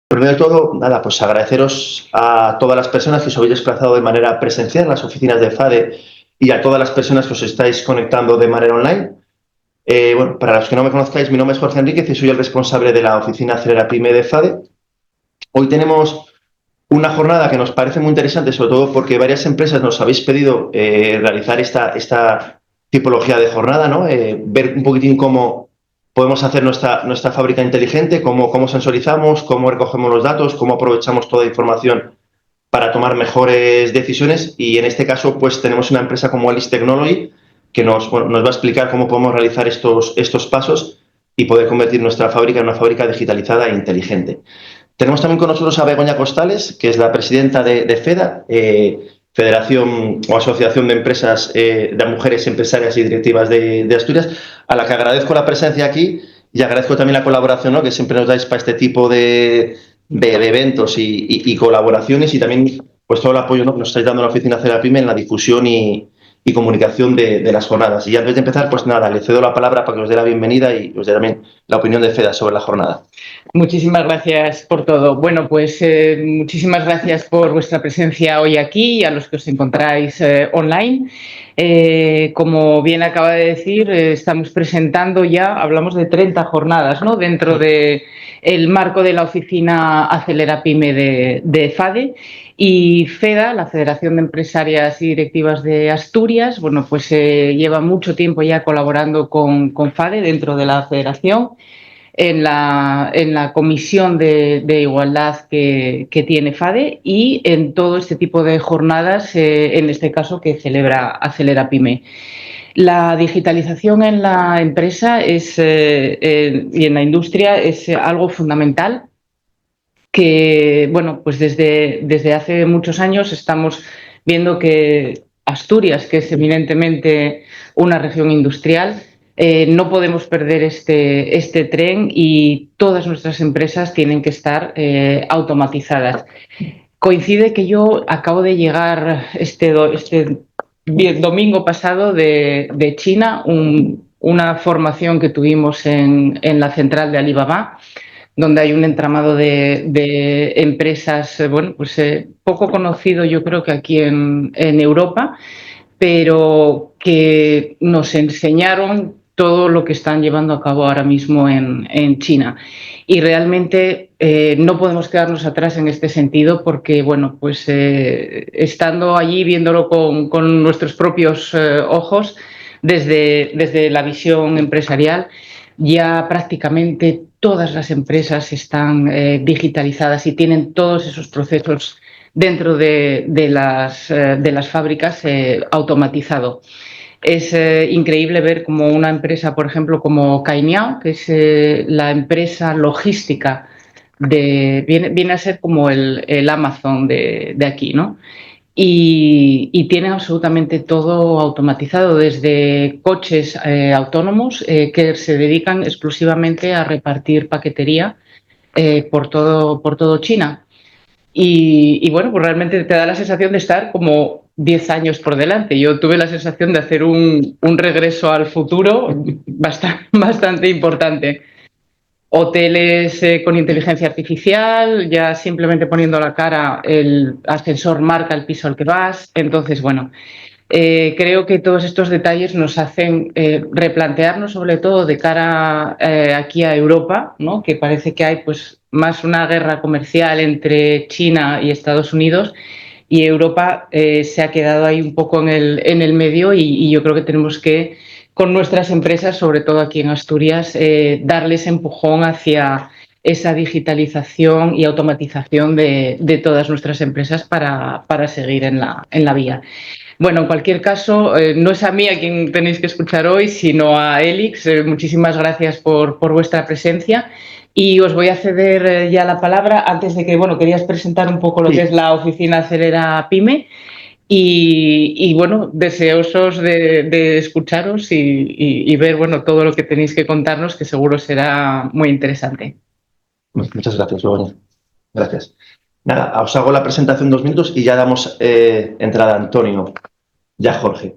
Primero de todo, nada, pues agradeceros a todas las personas que os habéis desplazado de manera presencial en las oficinas de FADE y a todas las personas que os estáis conectando de manera online. Bueno, para los que no me conozcáis, mi nombre es Jorge Enríquez y soy el responsable de la oficina Acelera Pyme de FADE. Hoy tenemos una jornada que nos parece muy interesante, sobre todo porque varias empresas nos habéis pedido realizar esta tipología de jornada, ¿no? Ver un poquitín cómo podemos hacer nuestra fábrica inteligente, cómo sensorizamos, cómo recogemos los datos, cómo aprovechamos toda la información para tomar mejores decisiones. Y en este caso, pues tenemos una empresa como Alice Technology que nos va a explicar cómo podemos realizar estos pasos y poder convertir nuestra fábrica en una fábrica digitalizada e inteligente. Tenemos también con nosotros a Begoña Costales, que es la presidenta de FEDA, Federación o Asociación de Empresas de Mujeres Empresarias y Directivas de Asturias, a la que agradezco la presencia aquí y agradezco también la colaboración, ¿no?, que siempre nos dais para este tipo de eventos y colaboraciones, y también pues todo el apoyo, ¿no?, que nos estáis dando en la oficina Cerapime en la difusión y comunicación de las jornadas. Y antes de empezar, pues nada, le cedo la palabra para que os dé la bienvenida y os dé también la opinión de FEDA sobre la jornada. Muchísimas gracias por todo. Bueno, pues muchísimas gracias por vuestra presencia hoy aquí y a los que os encontráis online. Como bien acaba de decir, estamos presentando ya, hablamos de 30 jornadas, ¿no?, dentro del marco de la oficina Acelera Pyme de FADE. Y FEDA, la Federación de Empresarias y Directivas de Asturias, bueno, pues lleva mucho tiempo ya colaborando con FADE dentro de la federación en la comisión de igualdad que tiene FADE y en todo este tipo de jornadas, en este caso que celebra Acelera Pyme. La digitalización en la empresa y en la industria es algo fundamental que, bueno, pues desde hace muchos años estamos viendo que Asturias, que es eminentemente una región industrial, no podemos perder este tren y todas nuestras empresas tienen que estar automatizadas. Coincide que yo acabo de llegar este domingo pasado de China, una formación que tuvimos en la central de Alibaba, donde hay un entramado de empresas, bueno, pues poco conocido yo creo que aquí en Europa, pero que nos enseñaron todo lo que están llevando a cabo ahora mismo en China. Y realmente no podemos quedarnos atrás en este sentido porque, bueno, pues estando allí, viéndolo con nuestros propios ojos, desde la visión empresarial, ya prácticamente todas las empresas están digitalizadas y tienen todos esos procesos dentro de las fábricas automatizado. Es increíble ver como una empresa, por ejemplo, como Cainiao, que es la empresa logística viene a ser como el Amazon de aquí, ¿no? Y tienen absolutamente todo automatizado, desde coches autónomos que se dedican exclusivamente a repartir paquetería por todo China. Y bueno, pues realmente te da la sensación de estar como 10 años por delante. Yo tuve la sensación de hacer un regreso al futuro bastante importante. Hoteles con inteligencia artificial, ya simplemente poniendo la cara, el ascensor marca el piso al que vas. Entonces, bueno, creo que todos estos detalles nos hacen replantearnos, sobre todo de cara aquí a Europa, ¿no?, que parece que hay pues más una guerra comercial entre China y Estados Unidos, y Europa se ha quedado ahí un poco en el medio, y yo creo que tenemos que, con nuestras empresas, sobre todo aquí en Asturias, darles empujón hacia esa digitalización y automatización de todas nuestras empresas para seguir en la vía. Bueno, en cualquier caso, no es a mí a quien tenéis que escuchar hoy, sino a Elix. Muchísimas gracias por vuestra presencia y os voy a ceder ya la palabra antes de que, bueno, querías presentar un poco lo que es la oficina Acelera Pyme y bueno, deseosos de escucharos y ver, bueno, todo lo que tenéis que contarnos, que seguro será muy interesante. Muchas gracias, Begoña. Gracias. Nada, os hago la presentación 2 minutos y ya damos entrada a Antonio, ya Jorge.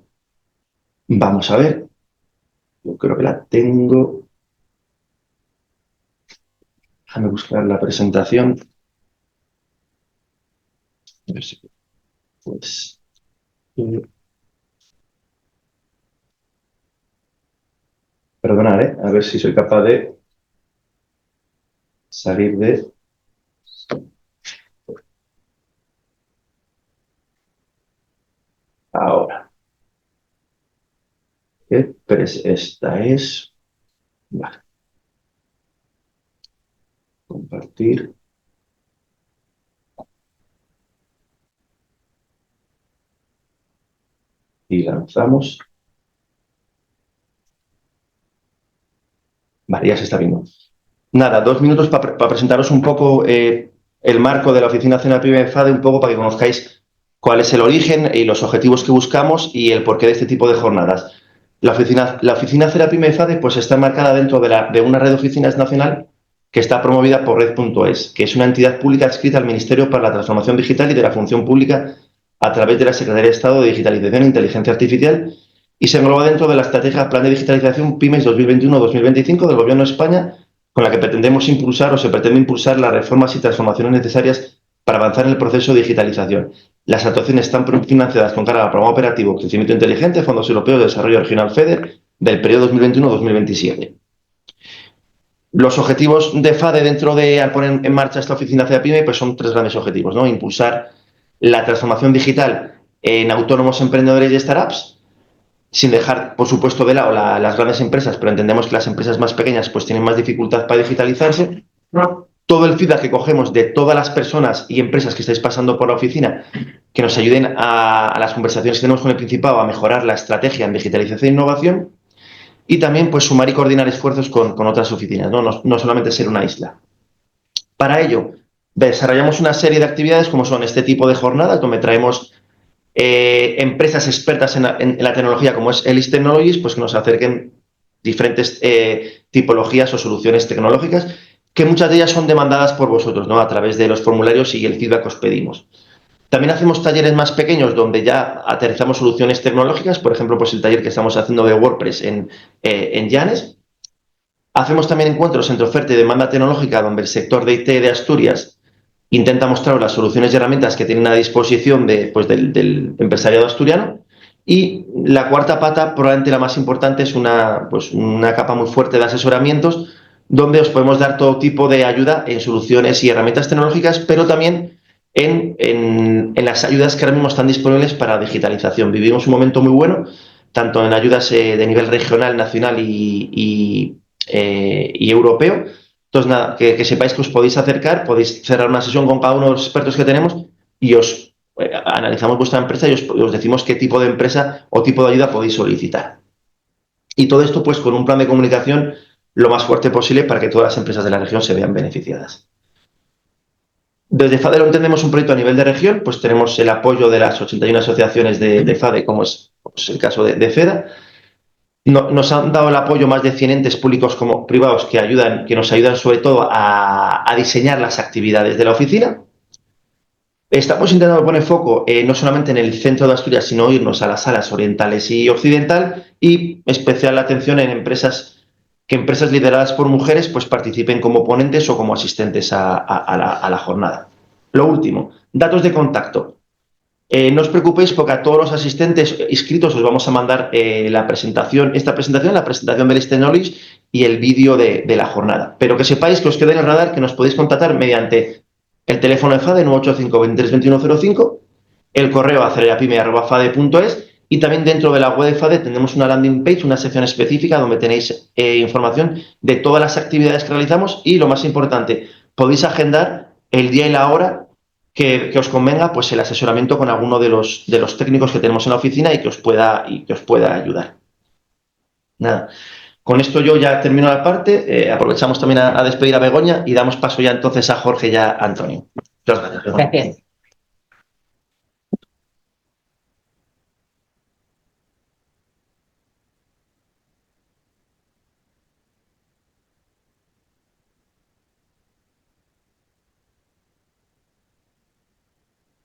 Vamos a ver. Yo creo que la tengo. Déjame buscar la presentación. Pues, perdonad, a ver si soy capaz de salir de... Ahora. Esta es... Vale. Compartir. Y lanzamos. Vale, ya se está viendo. Nada, 2 minutos para presentaros un poco el marco de la Oficina Nacional PYME FADE, un poco para que conozcáis cuál es el origen y los objetivos que buscamos y el porqué de este tipo de jornadas. La Oficina Nacional PYME FADE pues, está enmarcada dentro de una red de oficinas nacional que está promovida por Red.es, que es una entidad pública adscrita al Ministerio para la Transformación Digital y de la Función Pública a través de la Secretaría de Estado de Digitalización e Inteligencia Artificial y se engloba dentro de la estrategia Plan de Digitalización PYMES 2021-2025 del Gobierno de España, con la que pretendemos impulsar o se pretende impulsar las reformas y transformaciones necesarias para avanzar en el proceso de digitalización. Las actuaciones están financiadas con cara al programa operativo Crecimiento Inteligente, Fondos Europeos de Desarrollo Regional FEDER, del periodo 2021-2027. Los objetivos de FADE dentro de al poner en marcha esta oficina CEDAPYME pues son 3 grandes objetivos, ¿no? Impulsar la transformación digital en autónomos, emprendedores y startups, sin dejar, por supuesto, de lado las grandes empresas, pero entendemos que las empresas más pequeñas pues tienen más dificultad para digitalizarse. Todo el feedback que cogemos de todas las personas y empresas que estáis pasando por la oficina, que nos ayuden a las conversaciones que tenemos con el Principado a mejorar la estrategia en digitalización e innovación y también pues sumar y coordinar esfuerzos con otras oficinas, no solamente ser una isla. Para ello, desarrollamos una serie de actividades como son este tipo de jornadas, donde traemos empresas expertas en la tecnología como es Elis Technologies, pues que nos acerquen diferentes tipologías o soluciones tecnológicas que muchas de ellas son demandadas por vosotros, ¿no? A través de los formularios y el feedback que os pedimos. También hacemos talleres más pequeños donde ya aterrizamos soluciones tecnológicas, por ejemplo, pues el taller que estamos haciendo de WordPress en Llanes. Hacemos también encuentros entre oferta y demanda tecnológica donde el sector de IT de Asturias intenta mostrar las soluciones y herramientas que tienen a disposición del empresariado asturiano. Y la cuarta pata, probablemente la más importante, es una capa muy fuerte de asesoramientos donde os podemos dar todo tipo de ayuda en soluciones y herramientas tecnológicas, pero también en las ayudas que ahora mismo están disponibles para digitalización. Vivimos un momento muy bueno, tanto en ayudas de nivel regional, nacional y europeo. Entonces, nada, que sepáis que os podéis acercar, podéis cerrar una sesión con cada uno de los expertos que tenemos y os analizamos vuestra empresa y os decimos qué tipo de empresa o tipo de ayuda podéis solicitar. Y todo esto, pues, con un plan de comunicación lo más fuerte posible para que todas las empresas de la región se vean beneficiadas. Desde FADE lo entendemos un proyecto a nivel de región, pues tenemos el apoyo de las 81 asociaciones de FADE, como es el caso de FEDA. Nos han dado el apoyo más de 100 entes públicos como privados que nos ayudan sobre todo a diseñar las actividades de la oficina. Estamos intentando poner foco no solamente en el centro de Asturias, sino irnos a las salas orientales y occidental y especial atención en empresas lideradas por mujeres pues participen como ponentes o como asistentes a la jornada. Lo último, datos de contacto. No os preocupéis porque a todos los asistentes inscritos os vamos a mandar la presentación de Elis Technologies y el vídeo de la jornada. Pero que sepáis que os quede en el radar que nos podéis contactar mediante el teléfono de FADE 985 23 2105, el correo acelerapyme@fade.es y también dentro de la web de FADE tenemos una landing page, una sección específica donde tenéis información de todas las actividades que realizamos y lo más importante, podéis agendar el día y la hora que os convenga pues el asesoramiento con alguno de los técnicos que tenemos en la oficina y que os pueda ayudar. Nada. Con esto yo ya termino la parte, aprovechamos también a despedir a Begoña y damos paso ya entonces a Jorge y a Antonio. Muchas gracias, Begoña. Gracias.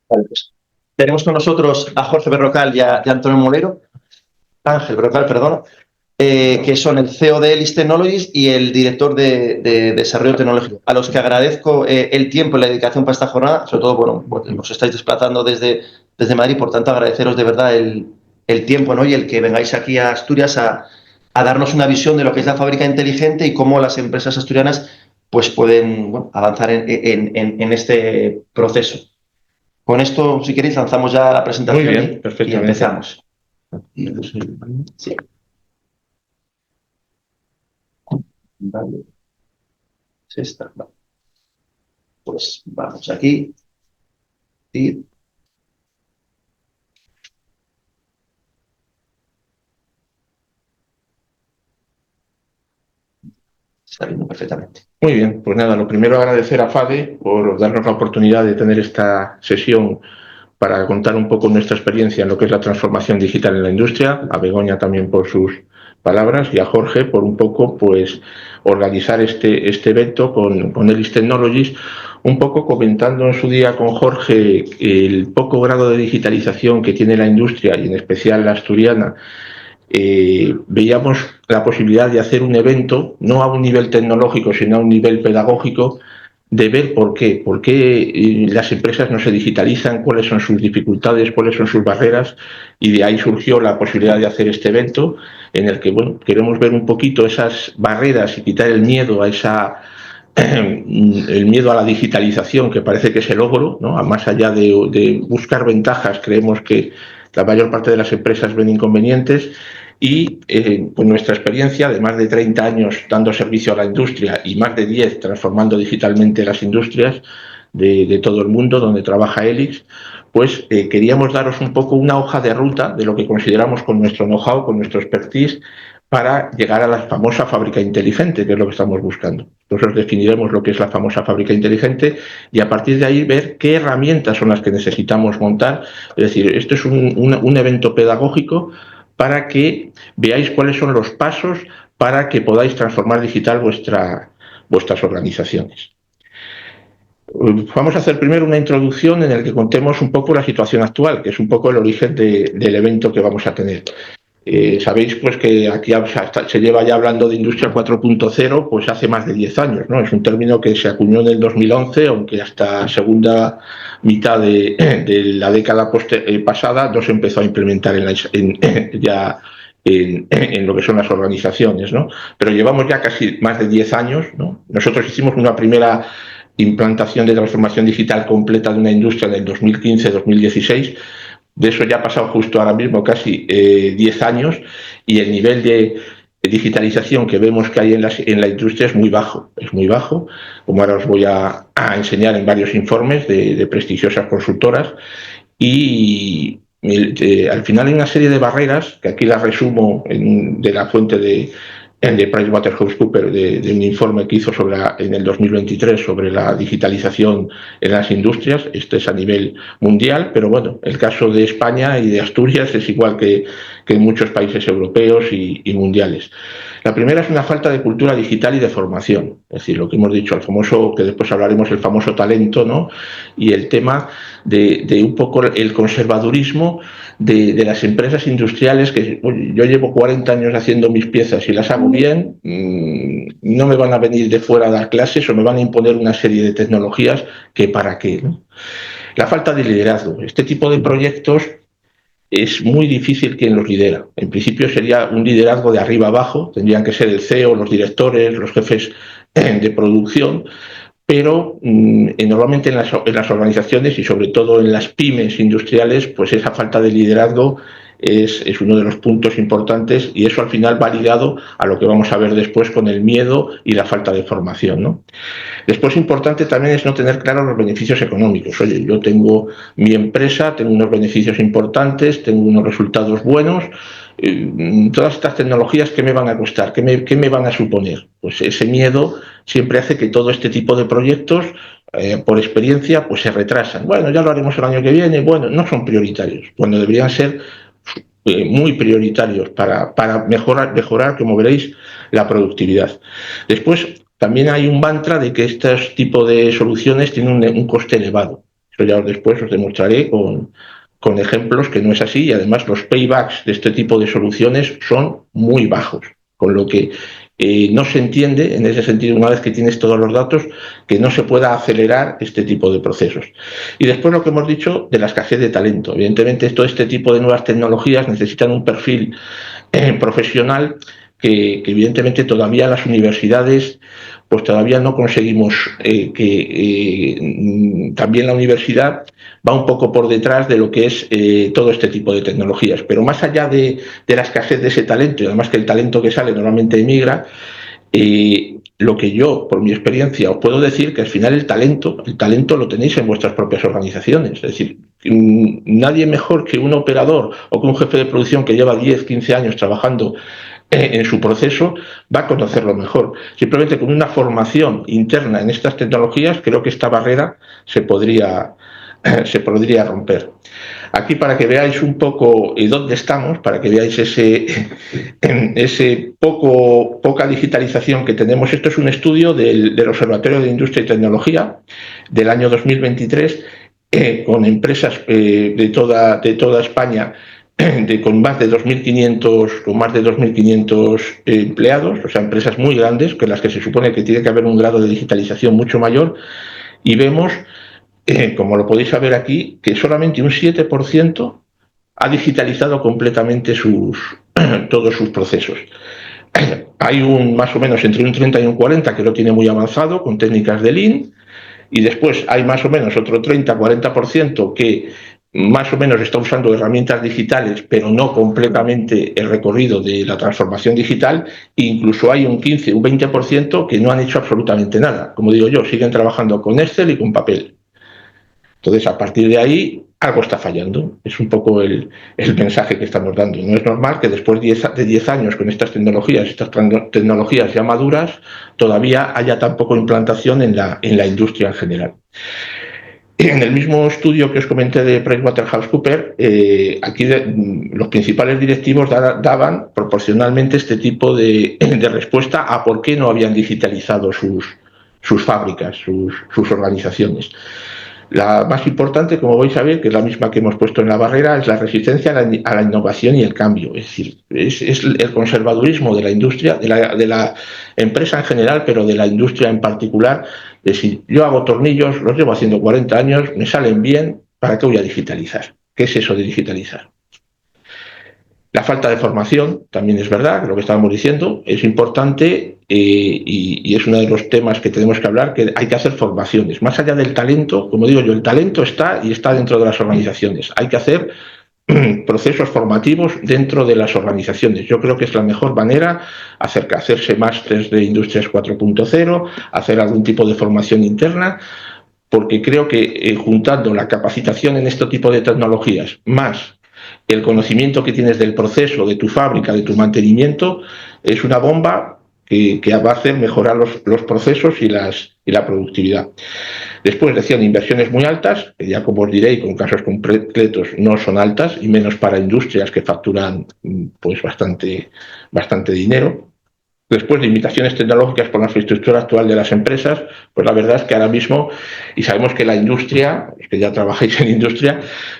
Vale, pues, tenemos con nosotros a Jorge Berrocal y a Antonio Molero. Ángel Berrocal, perdón. que son el CEO de Elis Technologies y el director de desarrollo tecnológico, a los que agradezco el tiempo y la dedicación para esta jornada. Sobre todo, bueno, pues os estáis desplazando desde Madrid, por tanto, agradeceros de verdad el tiempo, ¿no? Y el que vengáis aquí a Asturias a darnos una visión de lo que es la fábrica inteligente y cómo las empresas asturianas pues pueden, bueno, avanzar en este proceso. Con esto, si queréis, lanzamos ya la presentación. Muy bien, perfectamente. Y empezamos. Sí. Vale. Es esta. Vale. Pues vamos aquí. Y está viendo perfectamente. Muy bien, pues nada, lo primero agradecer a FADE por darnos la oportunidad de tener esta sesión para contar un poco nuestra experiencia en lo que es la transformación digital en la industria, a Begoña también por sus palabras y a Jorge por un poco pues organizar este evento con Elis Technologies, un poco comentando en su día con Jorge el poco grado de digitalización que tiene la industria y en especial la asturiana. Veíamos la posibilidad de hacer un evento, no a un nivel tecnológico, sino a un nivel pedagógico, de ver por qué las empresas no se digitalizan, cuáles son sus dificultades, cuáles son sus barreras, y de ahí surgió la posibilidad de hacer este evento en el que, bueno, queremos ver un poquito esas barreras y quitar el miedo a el miedo a la digitalización, que parece que es el logro, ¿no? Más allá de buscar ventajas, creemos que la mayor parte de las empresas ven inconvenientes y pues nuestra experiencia de más de 30 años dando servicio a la industria y más de 10 transformando digitalmente las industrias de todo el mundo donde trabaja Elis, pues queríamos daros un poco una hoja de ruta de lo que consideramos con nuestro know-how, con nuestro expertise, para llegar a la famosa fábrica inteligente, que es lo que estamos buscando. Nosotros definiremos lo que es la famosa fábrica inteligente y a partir de ahí ver qué herramientas son las que necesitamos montar. Es decir, esto es un evento pedagógico para que veáis cuáles son los pasos para que podáis transformar digital vuestras organizaciones. Vamos a hacer primero una introducción en la que contemos un poco la situación actual, que es un poco el origen del evento que vamos a tener. Sabéis pues que aquí se lleva ya hablando de Industria 4.0 pues hace más de 10 años, ¿no? Es un término que se acuñó en el 2011, aunque hasta segunda mitad de la década pasada no se empezó a implementar en lo que son las organizaciones, ¿no? Pero llevamos ya casi más de 10 años, ¿no? Nosotros hicimos una primera implantación de transformación digital completa de una industria en el 2015-2016. De eso ya ha pasado justo ahora mismo casi 10 años y el nivel de digitalización que vemos que hay en la industria es muy bajo, como ahora os voy a enseñar en varios informes de prestigiosas consultoras y al final hay una serie de barreras que aquí las resumo de la fuente de PricewaterhouseCoopers, de un informe que hizo en el 2023 sobre la digitalización en las industrias. Este es a nivel mundial, pero bueno, el caso de España y de Asturias es igual que en muchos países europeos y mundiales. La primera es una falta de cultura digital y de formación, es decir, lo que hemos dicho, el famoso, que después hablaremos, el famoso talento, ¿no? Y el tema de un poco el conservadurismo de las empresas industriales, que yo llevo 40 años haciendo mis piezas y las hago bien, no me van a venir de fuera a dar clases o me van a imponer una serie de tecnologías que para qué, ¿no? La falta de liderazgo. Este tipo de proyectos es muy difícil quien los lidera. En principio sería un liderazgo de arriba abajo, tendrían que ser el CEO, los directores, los jefes de producción, pero normalmente en las organizaciones y sobre todo en las pymes industriales, pues esa falta de liderazgo es uno de los puntos importantes y eso al final va ligado a lo que vamos a ver después con el miedo y la falta de formación, ¿no? Después importante también es no tener claros los beneficios económicos. Oye, yo tengo mi empresa, tengo unos beneficios importantes, tengo unos resultados buenos, todas estas tecnologías, ¿qué me van a costar? ¿Qué me van a suponer? Pues ese miedo siempre hace que todo este tipo de proyectos, por experiencia, pues se retrasan. Bueno, ya lo haremos el año que viene. Bueno, no son prioritarios, cuando deberían ser muy prioritarios para mejorar, como veréis, la productividad. Después, también hay un mantra de que este tipo de soluciones tienen un coste elevado. Eso ya después os demostraré con con ejemplos que no es así, y además los paybacks de este tipo de soluciones son muy bajos, con lo que no se entiende, en ese sentido, una vez que tienes todos los datos, que no se pueda acelerar este tipo de procesos. Y después lo que hemos dicho de la escasez de talento. Evidentemente, todo este tipo de nuevas tecnologías necesitan un perfil profesional que evidentemente todavía las universidades pues todavía no conseguimos también la universidad va un poco por detrás de lo que es todo este tipo de tecnologías. Pero más allá de la escasez de ese talento, y además que el talento que sale normalmente emigra, lo que yo, por mi experiencia, os puedo decir que al final el talento lo tenéis en vuestras propias organizaciones. Es decir, nadie mejor que un operador o que un jefe de producción que lleva 10, 15 años trabajando en su proceso va a conocerlo mejor. Simplemente con una formación interna en estas tecnologías, creo que esta barrera se podría romper. Aquí, para que veáis un poco dónde estamos, para que veáis ese poca digitalización que tenemos. Esto es un estudio del Observatorio de Industria y Tecnología del año 2023 con empresas de toda España con más de 2.500 empleados, o sea, empresas muy grandes, con las que se supone que tiene que haber un grado de digitalización mucho mayor, y vemos, como lo podéis saber aquí, que solamente un 7% ha digitalizado completamente todos sus procesos. Hay más o menos entre un 30 y un 40 que lo tiene muy avanzado con técnicas de Lean, y después hay más o menos otro 30-40% que más o menos está usando herramientas digitales, pero no completamente el recorrido de la transformación digital, e incluso hay un 15, un 20% que no han hecho absolutamente nada. Como digo yo, siguen trabajando con Excel y con papel. Entonces, a partir de ahí, algo está fallando. Es un poco el mensaje que estamos dando. No es normal que después de 10 años con estas tecnologías ya maduras, todavía haya tan poca implantación en la industria en general. En el mismo estudio que os comenté de PricewaterhouseCoopers, aquí los principales directivos daban proporcionalmente este tipo de respuesta a por qué no habían digitalizado sus fábricas, sus organizaciones. La más importante, como vais a ver, que es la misma que hemos puesto en la barrera, es la resistencia a la innovación y el cambio. Es decir, es el conservadurismo de la industria, de la empresa en general, pero de la industria en particular. Es decir, yo hago tornillos, los llevo haciendo 40 años, me salen bien, ¿para qué voy a digitalizar? ¿Qué es eso de digitalizar? La falta de formación, también es verdad, lo que estábamos diciendo, es importante y es uno de los temas que tenemos que hablar, que hay que hacer formaciones. Más allá del talento, como digo yo, el talento está dentro de las organizaciones. Hay que hacer procesos formativos dentro de las organizaciones. Yo creo que es la mejor manera hacerse másteres de Industrias 4.0, hacer algún tipo de formación interna, porque creo que juntando la capacitación en este tipo de tecnologías más el conocimiento que tienes del proceso, de tu fábrica, de tu mantenimiento, es una bomba que va a hacer mejorar los procesos y la productividad. Después decían inversiones muy altas, que ya como os diré, y con casos concretos no son altas, y menos para industrias que facturan pues bastante dinero. Después, limitaciones tecnológicas por la infraestructura actual de las empresas, pues la verdad es que ahora mismo, y sabemos que la industria, que ya trabajáis en industria,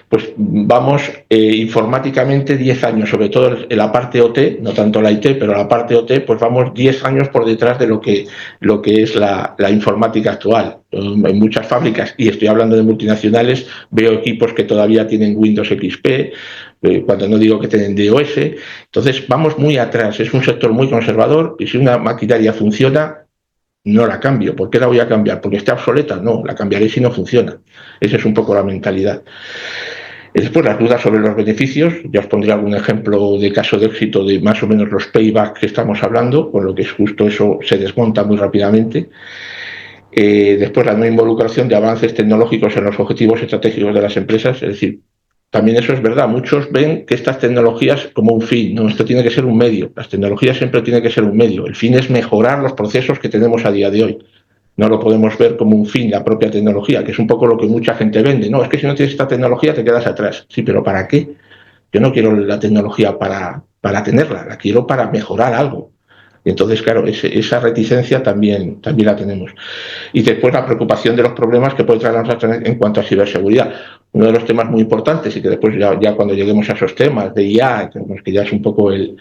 pues vamos informáticamente 10 años, sobre todo en la parte OT, no tanto la IT, pero la parte OT, pues vamos 10 años por detrás de lo que es la informática actual. En muchas fábricas, y estoy hablando de multinacionales, veo equipos que todavía tienen Windows XP, cuando no digo que tienen DOS. Entonces vamos muy atrás, es un sector muy conservador, y si una maquinaria funciona, no la cambio. ¿Por qué la voy a cambiar? ¿Porque esté obsoleta? No, la cambiaré si no funciona. Esa es un poco la mentalidad. Después, las dudas sobre los beneficios. Ya os pondré algún ejemplo de caso de éxito de más o menos los paybacks que estamos hablando, con lo que es justo eso se desmonta muy rápidamente. Después, la no involucración de avances tecnológicos en los objetivos estratégicos de las empresas, es decir, también eso es verdad. Muchos ven que estas tecnologías como un fin. No, esto tiene que ser un medio. Las tecnologías siempre tienen que ser un medio. El fin es mejorar los procesos que tenemos a día de hoy. No lo podemos ver como un fin, la propia tecnología, que es un poco lo que mucha gente vende. No, es que si no tienes esta tecnología te quedas atrás. Sí, pero ¿para qué? Yo no quiero la tecnología para tenerla, la quiero para mejorar algo. Y entonces, claro, esa reticencia también la tenemos. Y después la preocupación de los problemas que puede traer en cuanto a ciberseguridad. uno de los temas muy importantes, y que después ya cuando lleguemos a esos temas de IA, que ya es un poco el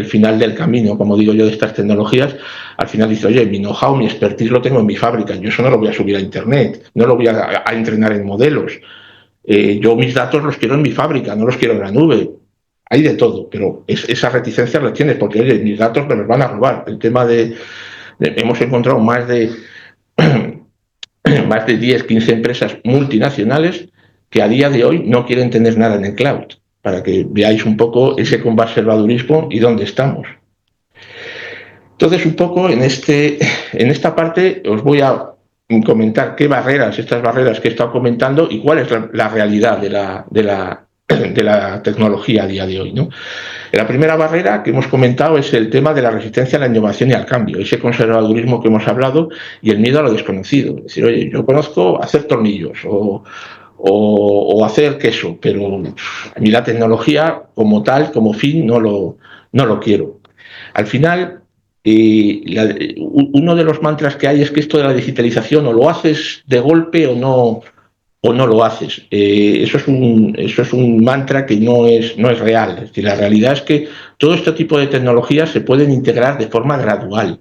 final del camino, como digo yo, de estas tecnologías, al final dice, oye, mi know-how, mi expertise lo tengo en mi fábrica, yo eso no lo voy a subir a Internet, no lo voy a entrenar en modelos, yo mis datos los quiero en mi fábrica, no los quiero en la nube. Hay de todo, pero esa reticencia la tienes, porque oye, mis datos me los van a robar. El tema hemos encontrado más de 10, 15 empresas multinacionales que a día de hoy no quieren tener nada en el cloud, para que veáis un poco ese conservadurismo y dónde estamos. Entonces, un poco en esta parte os voy a comentar estas barreras que he estado comentando y cuál es la realidad de la tecnología a día de hoy, ¿no? La primera barrera que hemos comentado es el tema de la resistencia a la innovación y al cambio, ese conservadurismo que hemos hablado y el miedo a lo desconocido. Es decir, oye, yo conozco hacer tornillos o hacer queso, pero a mí la tecnología como tal, como fin, no lo quiero. Al final, uno de los mantras que hay es que esto de la digitalización o lo haces de golpe o no lo haces. Eso es un mantra que no es real. Es decir, la realidad es que todo este tipo de tecnologías se pueden integrar de forma gradual.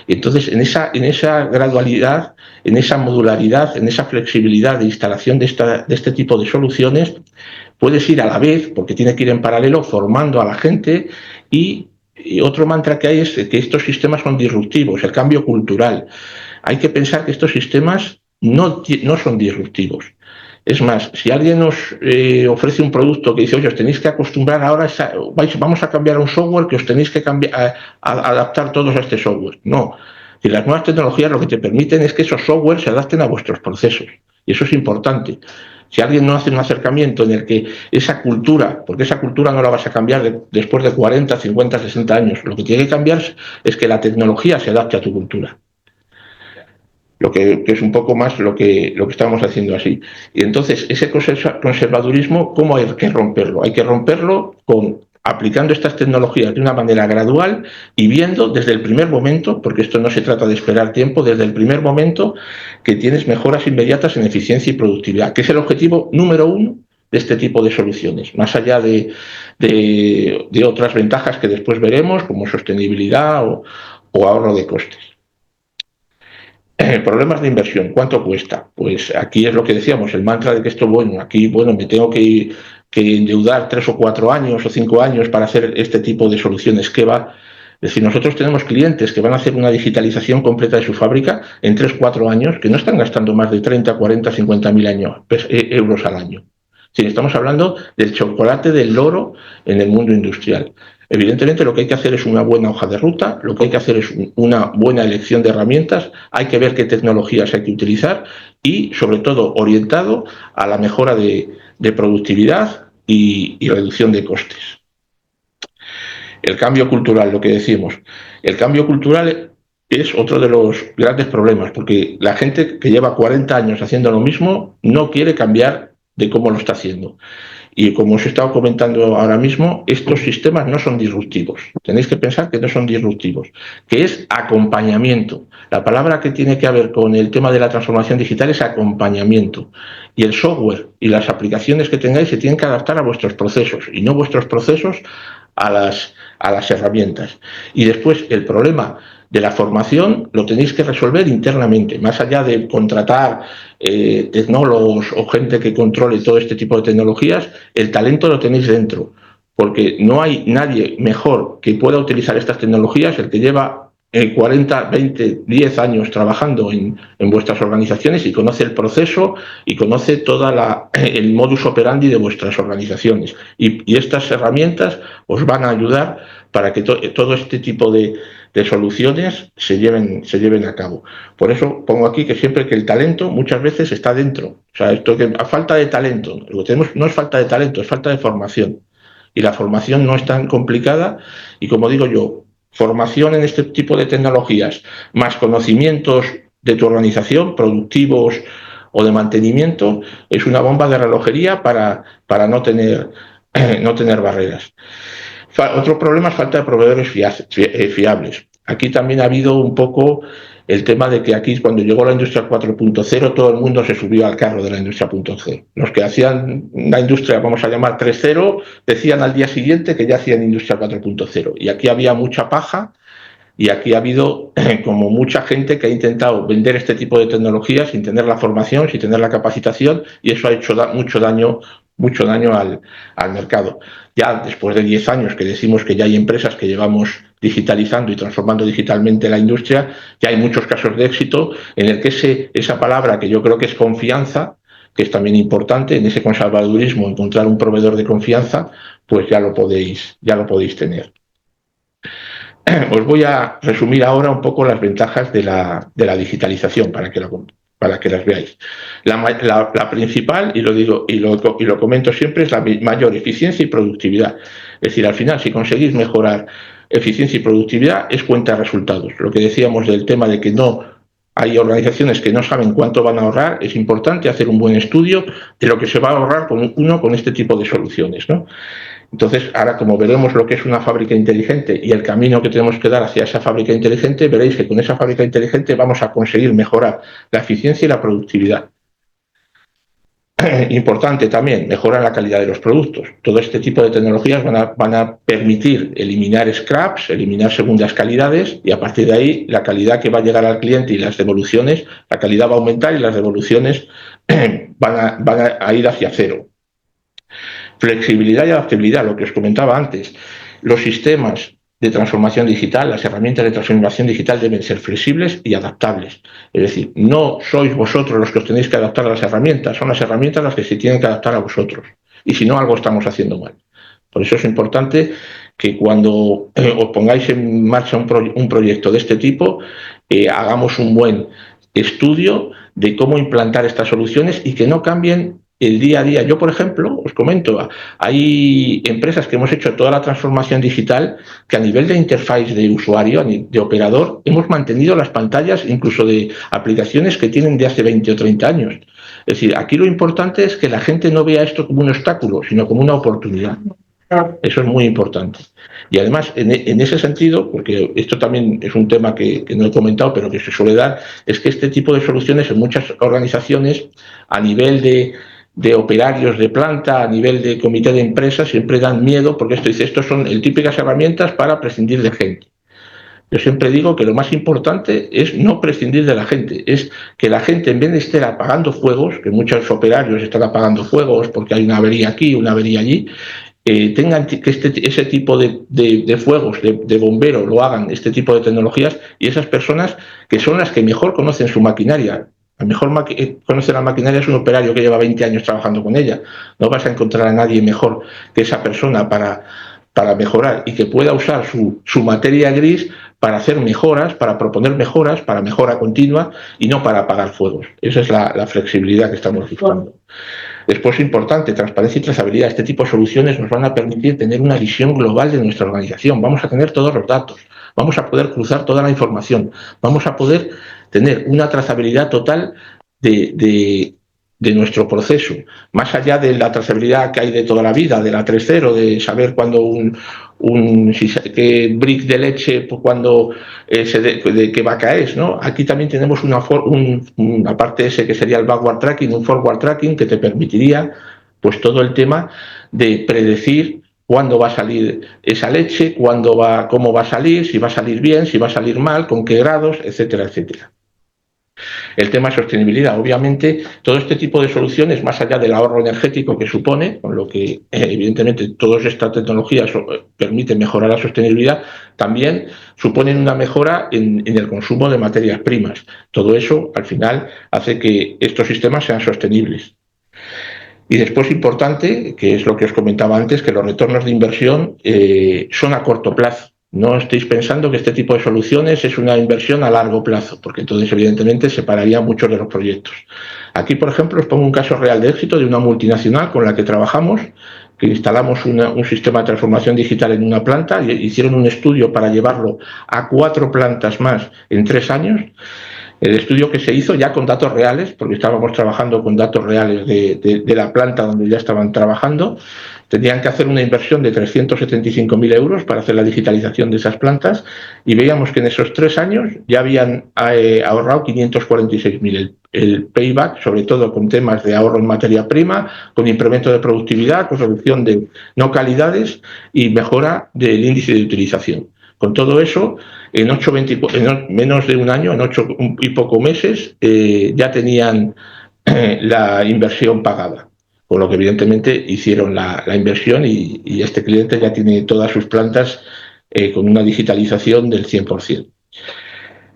Entonces, en esa gradualidad, en esa modularidad, en esa flexibilidad de instalación de este tipo de soluciones, puedes ir a la vez, porque tiene que ir en paralelo, formando a la gente. Y otro mantra que hay es que estos sistemas son disruptivos, el cambio cultural. Hay que pensar que estos sistemas no son disruptivos. Es más, si alguien nos ofrece un producto que dice, oye, os tenéis que acostumbrar ahora, vamos a cambiar un software que os tenéis que adaptar todos a este software. No. Y las nuevas tecnologías lo que te permiten es que esos softwares se adapten a vuestros procesos. Y eso es importante. Si alguien no hace un acercamiento en el que esa cultura, porque esa cultura no la vas a cambiar después de 40, 50, 60 años, lo que tiene que cambiar es que la tecnología se adapte a tu cultura. Lo que es un poco más lo que estamos haciendo así. Y entonces, ese conservadurismo, ¿cómo hay que romperlo? Hay que romperlo aplicando estas tecnologías de una manera gradual y viendo desde el primer momento, porque esto no se trata de esperar tiempo, desde el primer momento que tienes mejoras inmediatas en eficiencia y productividad, que es el objetivo número 1 de este tipo de soluciones, más allá de otras ventajas que después veremos, como sostenibilidad o ahorro de costes. Problemas de inversión, ¿cuánto cuesta? Pues aquí es lo que decíamos, el mantra de que esto, me tengo que endeudar 3 o 4 años o 5 años para hacer este tipo de soluciones. ¿Qué va? Es decir, nosotros tenemos clientes que van a hacer una digitalización completa de su fábrica en 3 o 4 años, que no están gastando más de 30, 40, 50.000 euros al año. Es decir, estamos hablando del chocolate del loro en el mundo industrial. Evidentemente, lo que hay que hacer es una buena hoja de ruta, lo que hay que hacer es una buena elección de herramientas, hay que ver qué tecnologías hay que utilizar y, sobre todo, orientado a la mejora de productividad y reducción de costes. El cambio cultural, lo que decimos. El cambio cultural es otro de los grandes problemas, porque la gente que lleva 40 años haciendo lo mismo no quiere cambiar de cómo lo está haciendo. Y como os he estado comentando ahora mismo, estos sistemas no son disruptivos. Tenéis que pensar que no son disruptivos, que es acompañamiento. La palabra que tiene que ver con el tema de la transformación digital es acompañamiento. Y el software y las aplicaciones que tengáis se tienen que adaptar a vuestros procesos y no vuestros procesos a las herramientas. Y después el problema de la formación lo tenéis que resolver internamente, más allá de contratar tecnólogos o gente que controle todo este tipo de tecnologías, el talento lo tenéis dentro, porque no hay nadie mejor que pueda utilizar estas tecnologías, el que lleva 40, 20, 10 años trabajando en vuestras organizaciones y conoce el proceso y conoce todo el modus operandi de vuestras organizaciones. Y estas herramientas os van a ayudar para que todo este tipo de soluciones se lleven a cabo. Por eso pongo aquí que siempre que el talento muchas veces está dentro. O sea, esto que a falta de talento, lo que tenemos no es falta de talento, es falta de formación. Y la formación no es tan complicada y, como digo yo, formación en este tipo de tecnologías, más conocimientos de tu organización, productivos o de mantenimiento, es una bomba de relojería para no tener barreras. Otro problema es falta de proveedores fiables. Aquí también ha habido un poco el tema de que aquí, cuando llegó la industria 4.0, todo el mundo se subió al carro de la industria 4.0. Los que hacían la industria, vamos a llamar 3.0, decían al día siguiente que ya hacían industria 4.0. Y aquí había mucha paja y aquí ha habido como mucha gente que ha intentado vender este tipo de tecnologías sin tener la formación, sin tener la capacitación, y eso ha hecho mucho daño al mercado. Ya después de 10 años que decimos que ya hay empresas que llevamos digitalizando y transformando digitalmente la industria, ya hay muchos casos de éxito en el que esa palabra que yo creo que es confianza, que es también importante en ese conservadurismo, encontrar un proveedor de confianza, pues ya lo podéis tener. Os voy a resumir ahora un poco las ventajas de la digitalización para que las veáis. La principal, y lo digo y lo comento siempre, es la mayor eficiencia y productividad. Es decir, al final, si conseguís mejorar eficiencia y productividad, es cuenta de resultados. Lo que decíamos del tema de que no hay organizaciones que no saben cuánto van a ahorrar, es importante hacer un buen estudio de lo que se va a ahorrar con este tipo de soluciones, ¿no? Entonces, ahora como veremos lo que es una fábrica inteligente y el camino que tenemos que dar hacia esa fábrica inteligente, veréis que con esa fábrica inteligente vamos a conseguir mejorar la eficiencia y la productividad. Importante también, mejorar la calidad de los productos. Todo este tipo de tecnologías van a permitir eliminar scraps, eliminar segundas calidades, y a partir de ahí la calidad que va a llegar al cliente y las devoluciones, la calidad va a aumentar y las devoluciones van a ir hacia cero. Flexibilidad y adaptabilidad, lo que os comentaba antes. Los sistemas de transformación digital, las herramientas de transformación digital deben ser flexibles y adaptables. Es decir, no sois vosotros los que os tenéis que adaptar a las herramientas, son las herramientas las que se tienen que adaptar a vosotros. Y si no, algo estamos haciendo mal. Por eso es importante que cuando os pongáis en marcha un proyecto de este tipo, hagamos un buen estudio de cómo implantar estas soluciones y que no cambien el día a día. Yo, por ejemplo, os comento, hay empresas que hemos hecho toda la transformación digital que a nivel de interface de usuario, de operador, hemos mantenido las pantallas incluso de aplicaciones que tienen de hace 20 o 30 años. Es decir, aquí lo importante es que la gente no vea esto como un obstáculo, sino como una oportunidad. Eso es muy importante. Y además, en ese sentido, porque esto también es un tema que no he comentado, pero que se suele dar, es que este tipo de soluciones en muchas organizaciones, a nivel de operarios de planta, a nivel de comité de empresa, siempre dan miedo, porque estos son típicas herramientas para prescindir de gente. Yo siempre digo que lo más importante es no prescindir de la gente, es que la gente, en vez de estar apagando fuegos, que muchos operarios están apagando fuegos porque hay una avería aquí, una avería allí, tengan que ese tipo de fuegos, de bombero, lo hagan, este tipo de tecnologías, y esas personas que son las que mejor conocen su maquinaria. A mejor conocer la maquinaria es un operario que lleva 20 años trabajando con ella. No vas a encontrar a nadie mejor que esa persona para mejorar y que pueda usar su materia gris para hacer mejoras, para proponer mejoras, para mejora continua y no para apagar fuegos. Esa es la flexibilidad que estamos buscando. Después, importante, transparencia y trazabilidad. Este tipo de soluciones nos van a permitir tener una visión global de nuestra organización. Vamos a tener todos los datos, vamos a poder cruzar toda la información, vamos a poder tener una trazabilidad total de nuestro proceso, más allá de la trazabilidad que hay de toda la vida, de la 3.0, de saber cuándo qué brick de leche, cuándo de qué vaca es, ¿no? Aquí también tenemos una parte ese que sería el backward tracking, un forward tracking que te permitiría pues todo el tema de predecir cuándo va a salir esa leche, cómo va a salir, si va a salir bien, si va a salir mal, con qué grados, etcétera, etcétera. El tema de sostenibilidad, obviamente, todo este tipo de soluciones, más allá del ahorro energético que supone, con lo que evidentemente todas estas tecnologías permiten mejorar la sostenibilidad, también suponen una mejora en el consumo de materias primas. Todo eso, al final, hace que estos sistemas sean sostenibles. Y después, importante, que es lo que os comentaba antes, que los retornos de inversión son a corto plazo. No estéis pensando que este tipo de soluciones es una inversión a largo plazo, porque entonces evidentemente separaría muchos de los proyectos. Aquí, por ejemplo, os pongo un caso real de éxito de una multinacional con la que trabajamos, que instalamos un sistema de transformación digital en una planta, y hicieron un estudio para llevarlo a 4 plantas más en 3 años, El estudio que se hizo ya con datos reales, porque estábamos trabajando con datos reales de la planta donde ya estaban trabajando, tenían que hacer una inversión de 375.000 euros para hacer la digitalización de esas plantas y veíamos que en esos 3 años ya habían ahorrado 546.000. El payback, sobre todo con temas de ahorro en materia prima, con incremento de productividad, con reducción de no calidades y mejora del índice de utilización. Con todo eso, en menos de un año, en 8 y poco meses, ya tenían la inversión pagada. Con lo que evidentemente hicieron la inversión y este cliente ya tiene todas sus plantas con una digitalización del 100%.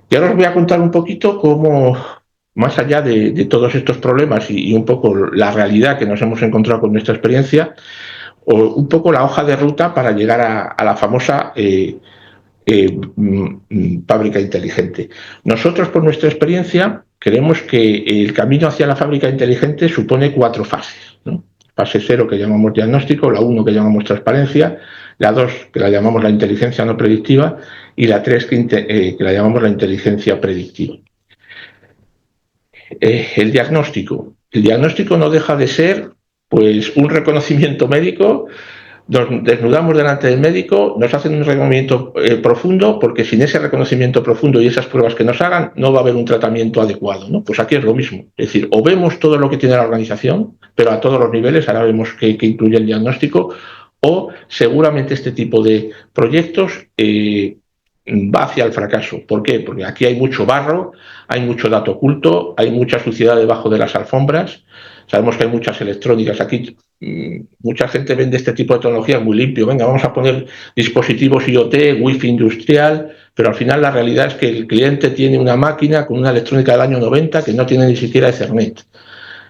Y ahora os voy a contar un poquito cómo, más allá de todos estos problemas y un poco la realidad que nos hemos encontrado con nuestra experiencia, o un poco la hoja de ruta para llegar a la famosa fábrica inteligente. Nosotros, por nuestra experiencia, creemos que el camino hacia la fábrica inteligente supone 4 fases, ¿no? Fase 0, que llamamos diagnóstico, la 1, que llamamos transparencia, la 2, que la llamamos la inteligencia no predictiva, y la 3, que la llamamos la inteligencia predictiva. El diagnóstico no deja de ser pues un reconocimiento médico. Nos desnudamos delante del médico, nos hacen un reconocimiento profundo, porque sin ese reconocimiento profundo y esas pruebas que nos hagan, no va a haber un tratamiento adecuado, ¿no? Pues aquí es lo mismo. Es decir, o vemos todo lo que tiene la organización, pero a todos los niveles, ahora vemos que incluye el diagnóstico, o seguramente este tipo de proyectos va hacia el fracaso. ¿Por qué? Porque aquí hay mucho barro, hay mucho dato oculto, hay mucha suciedad debajo de las alfombras. Sabemos que hay muchas electrónicas. Aquí mucha gente vende este tipo de tecnologías muy limpio. Venga, vamos a poner dispositivos IoT, wifi industrial, pero al final la realidad es que el cliente tiene una máquina con una electrónica del año 90 que no tiene ni siquiera Ethernet.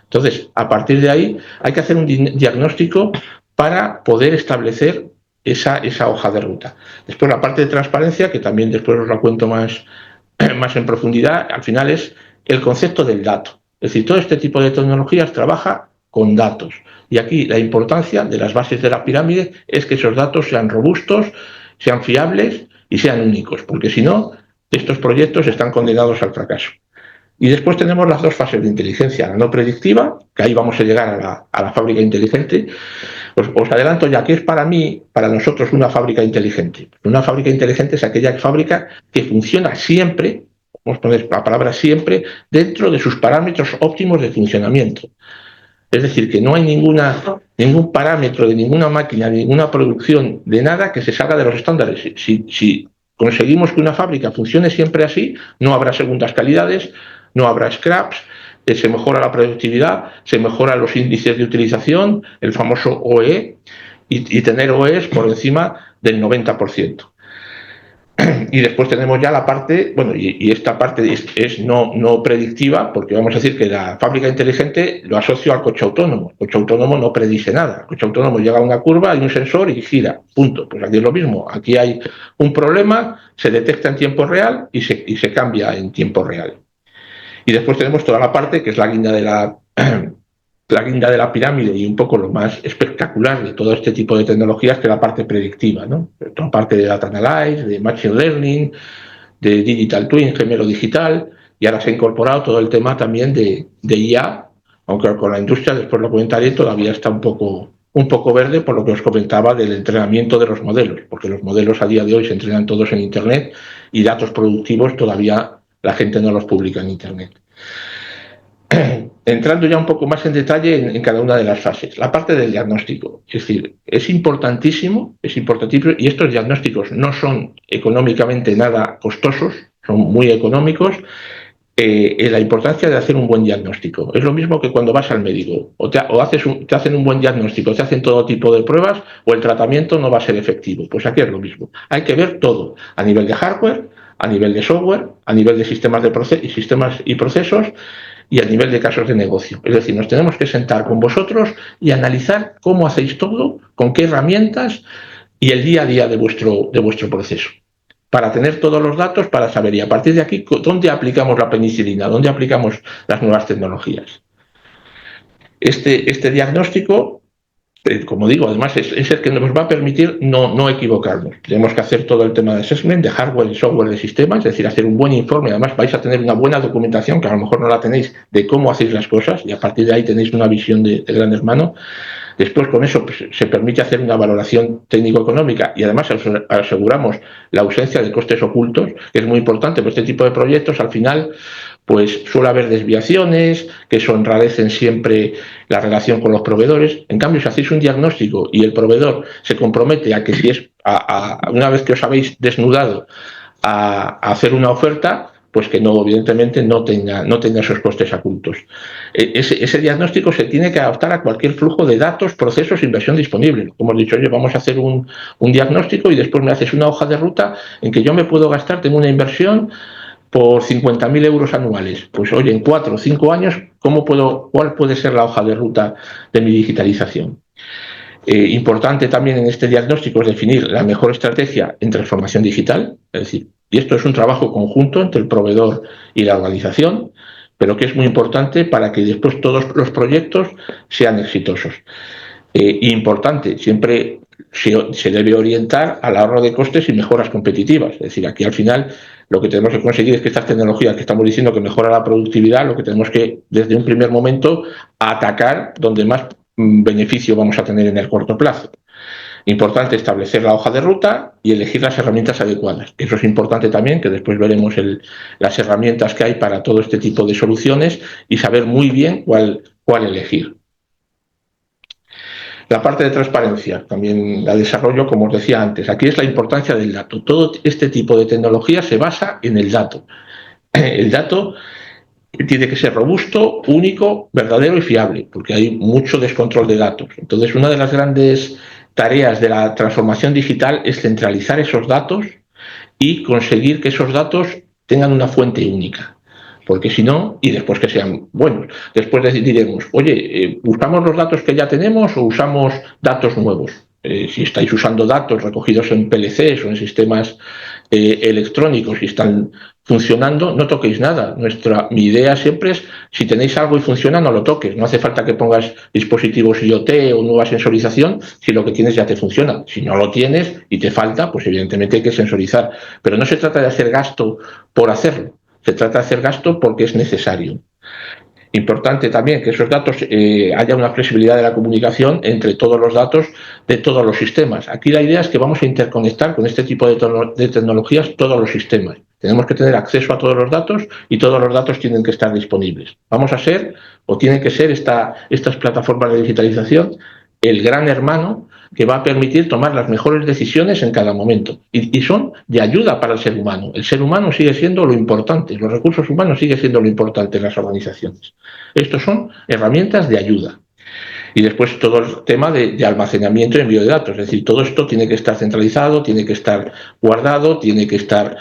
Entonces, a partir de ahí hay que hacer un diagnóstico para poder establecer esa hoja de ruta. Después la parte de transparencia, que también después os la cuento más en profundidad, al final es el concepto del dato. Es decir, todo este tipo de tecnologías trabaja con datos. Y aquí la importancia de las bases de la pirámide es que esos datos sean robustos, sean fiables y sean únicos, porque si no, estos proyectos están condenados al fracaso. Y después tenemos las 2 fases de inteligencia, la no predictiva, que ahí vamos a llegar a la fábrica inteligente. Os adelanto ya que es para nosotros una fábrica inteligente. Una fábrica inteligente es aquella fábrica que funciona siempre, vamos a poner la palabra siempre, dentro de sus parámetros óptimos de funcionamiento. Es decir, que no hay ningún parámetro de ninguna máquina, de ninguna producción, de nada que se salga de los estándares. Si conseguimos que una fábrica funcione siempre así, no habrá segundas calidades, no habrá scraps, se mejora la productividad, se mejoran los índices de utilización, el famoso OE, y tener OEs por encima del 90%. Y después tenemos ya la parte, bueno, y esta parte es no predictiva, porque vamos a decir que la fábrica inteligente lo asocio al coche autónomo. El coche autónomo no predice nada. El coche autónomo llega a una curva, hay un sensor y gira, punto. Pues aquí es lo mismo. Aquí hay un problema, se detecta en tiempo real y se cambia en tiempo real. Y después tenemos toda la parte que es la guinda de la pirámide y un poco lo más espectacular de todo este tipo de tecnologías, que es la parte predictiva, ¿no? Toda la parte de data analysis, de machine learning, de digital twin, gemelo digital, y ahora se ha incorporado todo el tema también de IA, aunque con la industria, después lo comentaré, todavía está un poco verde, por lo que os comentaba del entrenamiento de los modelos, porque los modelos a día de hoy se entrenan todos en Internet y datos productivos todavía la gente no los publica en Internet. Entrando ya un poco más en detalle en cada una de las fases. La parte del diagnóstico, es decir, es importantísimo, y estos diagnósticos no son económicamente nada costosos, son muy económicos. La importancia de hacer un buen diagnóstico. Es lo mismo que cuando vas al médico, te hacen un buen diagnóstico, te hacen todo tipo de pruebas, o el tratamiento no va a ser efectivo. Pues aquí es lo mismo. Hay que ver todo, a nivel de hardware, a nivel de software, a nivel de sistemas y procesos, y a nivel de casos de negocio. Es decir, nos tenemos que sentar con vosotros y analizar cómo hacéis todo, con qué herramientas y el día a día de vuestro proceso, para tener todos los datos, para saber, y a partir de aquí, ¿dónde aplicamos la penicilina? ¿Dónde aplicamos las nuevas tecnologías? Este diagnóstico como digo, además es el que nos va a permitir no equivocarnos. Tenemos que hacer todo el tema de assessment, de hardware y software de sistemas, es decir, hacer un buen informe. Además vais a tener una buena documentación, que a lo mejor no la tenéis, de cómo hacéis las cosas, y a partir de ahí tenéis una visión de Gran Hermano. Después, con eso pues, se permite hacer una valoración técnico-económica y además aseguramos la ausencia de costes ocultos, que es muy importante, porque este tipo de proyectos al final pues suele haber desviaciones que eso enrarecen siempre la relación con los proveedores. En cambio, si hacéis un diagnóstico y el proveedor se compromete a que si es una vez que os habéis desnudado a hacer una oferta, pues que no, evidentemente no tenga esos costes ocultos. Ese diagnóstico se tiene que adaptar a cualquier flujo de datos, procesos e inversión disponible. Como he dicho, oye, vamos a hacer un diagnóstico y después me haces una hoja de ruta en que yo me puedo gastar, tengo una inversión por 50.000 euros anuales. Pues oye, en 4 o 5 años, ¿cuál puede ser la hoja de ruta de mi digitalización? Importante también en este diagnóstico es definir la mejor estrategia en transformación digital, es decir, y esto es un trabajo conjunto entre el proveedor y la organización, pero que es muy importante para que después todos los proyectos sean exitosos. Importante, siempre se debe orientar al ahorro de costes y mejoras competitivas. Es decir, aquí al final lo que tenemos que conseguir es que estas tecnologías que estamos diciendo que mejoran la productividad, lo que tenemos que, desde un primer momento, atacar donde más beneficio vamos a tener en el corto plazo. Importante establecer la hoja de ruta y elegir las herramientas adecuadas. Eso es importante también, que después veremos las herramientas que hay para todo este tipo de soluciones y saber muy bien cuál elegir. La parte de transparencia también la desarrollo, como os decía antes. Aquí es la importancia del dato. Todo este tipo de tecnología se basa en el dato. El dato tiene que ser robusto, único, verdadero y fiable, porque hay mucho descontrol de datos. Entonces, una de las grandes tareas de la transformación digital es centralizar esos datos y conseguir que esos datos tengan una fuente única. Porque si no, y después que sean buenos, después decidiremos, oye, ¿usamos los datos que ya tenemos o usamos datos nuevos? Si estáis usando datos recogidos en PLCs o en sistemas electrónicos y están funcionando, no toquéis nada. Mi idea siempre es, si tenéis algo y funciona, no lo toques. No hace falta que pongas dispositivos IoT o nueva sensorización si lo que tienes ya te funciona. Si no lo tienes y te falta, pues evidentemente hay que sensorizar. Pero no se trata de hacer gasto por hacerlo. Se trata de hacer gasto porque es necesario. Importante también que esos datos haya una flexibilidad de la comunicación entre todos los datos de todos los sistemas. Aquí la idea es que vamos a interconectar con este tipo de tecnologías todos los sistemas. Tenemos que tener acceso a todos los datos y todos los datos tienen que estar disponibles. Vamos a ser, o tienen que ser estas plataformas de digitalización, el gran hermano que va a permitir tomar las mejores decisiones en cada momento. Y son de ayuda para el ser humano. El ser humano sigue siendo lo importante, los recursos humanos siguen siendo lo importante en las organizaciones. Estos son herramientas de ayuda. Y después todo el tema de almacenamiento y envío de datos. Es decir, todo esto tiene que estar centralizado, tiene que estar guardado, tiene que estar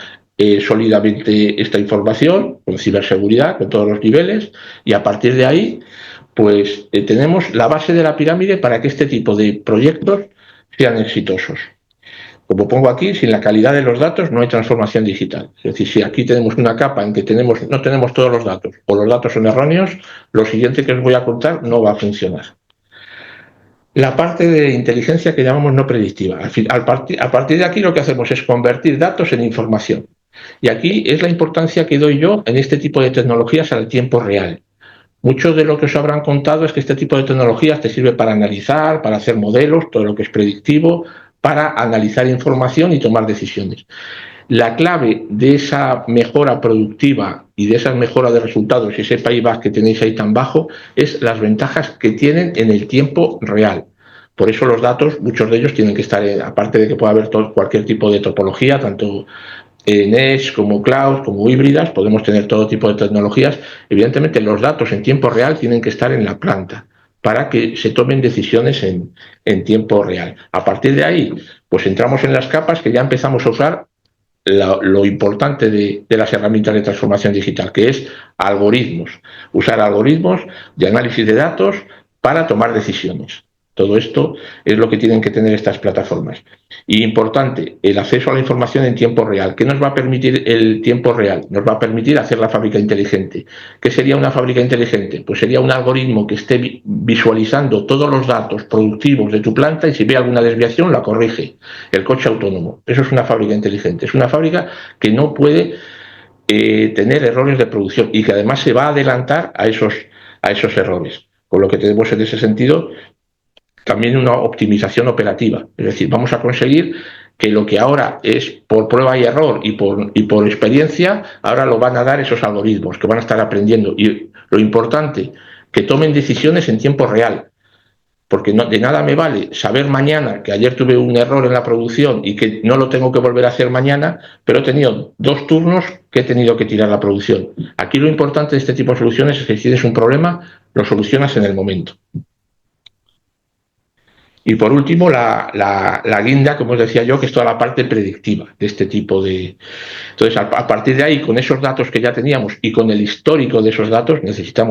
sólidamente esta información, con ciberseguridad, con todos los niveles, y a partir de ahí pues tenemos la base de la pirámide para que este tipo de proyectos sean exitosos. Como pongo aquí, sin la calidad de los datos no hay transformación digital. Es decir, si aquí tenemos una capa en que no tenemos todos los datos o los datos son erróneos, lo siguiente que os voy a contar no va a funcionar. La parte de inteligencia que llamamos no predictiva. A partir de aquí lo que hacemos es convertir datos en información. Y aquí es la importancia que doy yo en este tipo de tecnologías al tiempo real. Mucho de lo que os habrán contado es que este tipo de tecnologías te sirve para analizar, para hacer modelos, todo lo que es predictivo, para analizar información y tomar decisiones. La clave de esa mejora productiva y de esa mejora de resultados y ese payback que tenéis ahí tan bajo es las ventajas que tienen en el tiempo real. Por eso los datos, muchos de ellos tienen que estar, aparte de que pueda haber cualquier tipo de topología, tanto Edge como cloud, como híbridas, podemos tener todo tipo de tecnologías. Evidentemente los datos en tiempo real tienen que estar en la planta para que se tomen decisiones en tiempo real. A partir de ahí, pues entramos en las capas que ya empezamos a usar lo importante de las herramientas de transformación digital, que es algoritmos. Usar algoritmos de análisis de datos para tomar decisiones. Todo esto es lo que tienen que tener estas plataformas. Y importante, el acceso a la información en tiempo real. ¿Qué nos va a permitir el tiempo real? Nos va a permitir hacer la fábrica inteligente. ¿Qué sería una fábrica inteligente? Pues sería un algoritmo que esté visualizando todos los datos productivos de tu planta y si ve alguna desviación la corrige. El coche autónomo. Eso es una fábrica inteligente. Es una fábrica que no puede tener errores de producción y que además se va a adelantar a esos errores. Con lo que tenemos en ese sentido también una optimización operativa. Es decir, vamos a conseguir que lo que ahora es por prueba y error y por experiencia, ahora lo van a dar esos algoritmos que van a estar aprendiendo. Y lo importante, que tomen decisiones en tiempo real. Porque de nada me vale saber mañana que ayer tuve un error en la producción y que no lo tengo que volver a hacer mañana, pero he tenido 2 turnos que he tenido que tirar la producción. Aquí lo importante de este tipo de soluciones es que si tienes un problema, lo solucionas en el momento. Y por último, la guinda, como os decía yo, que es toda la parte predictiva de este tipo de... Entonces, a partir de ahí, con esos datos que ya teníamos y con el histórico de esos datos,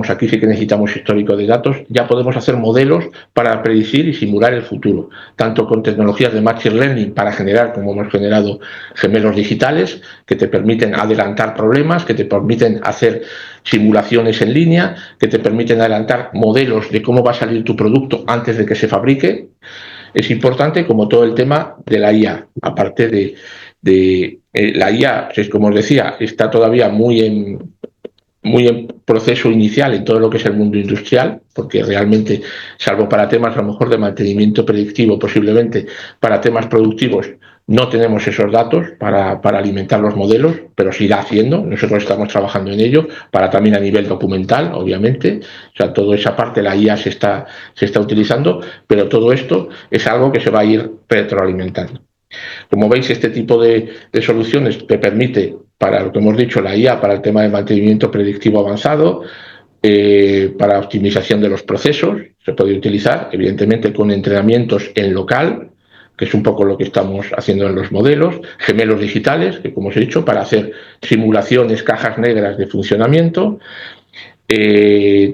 aquí sí que necesitamos histórico de datos, ya podemos hacer modelos para predecir y simular el futuro, tanto con tecnologías de Machine Learning para generar, como hemos generado, gemelos digitales, que te permiten adelantar problemas, que te permiten hacer simulaciones en línea, que te permiten adelantar modelos de cómo va a salir tu producto antes de que se fabrique. Es importante, como todo el tema de la IA. Aparte de la IA, como os decía, está todavía muy en proceso inicial en todo lo que es el mundo industrial, porque realmente, salvo para temas a lo mejor de mantenimiento predictivo, posiblemente para temas productivos, no tenemos esos datos para alimentar los modelos, pero se irá haciendo. Nosotros estamos trabajando en ello, para también a nivel documental, obviamente. O sea, toda esa parte, la IA se está utilizando, pero todo esto es algo que se va a ir retroalimentando. Como veis, este tipo de soluciones te permite, para lo que hemos dicho, la IA para el tema de mantenimiento predictivo avanzado, para optimización de los procesos, se puede utilizar, evidentemente, con entrenamientos en local, que es un poco lo que estamos haciendo en los modelos, gemelos digitales, que como os he dicho, para hacer simulaciones, cajas negras de funcionamiento,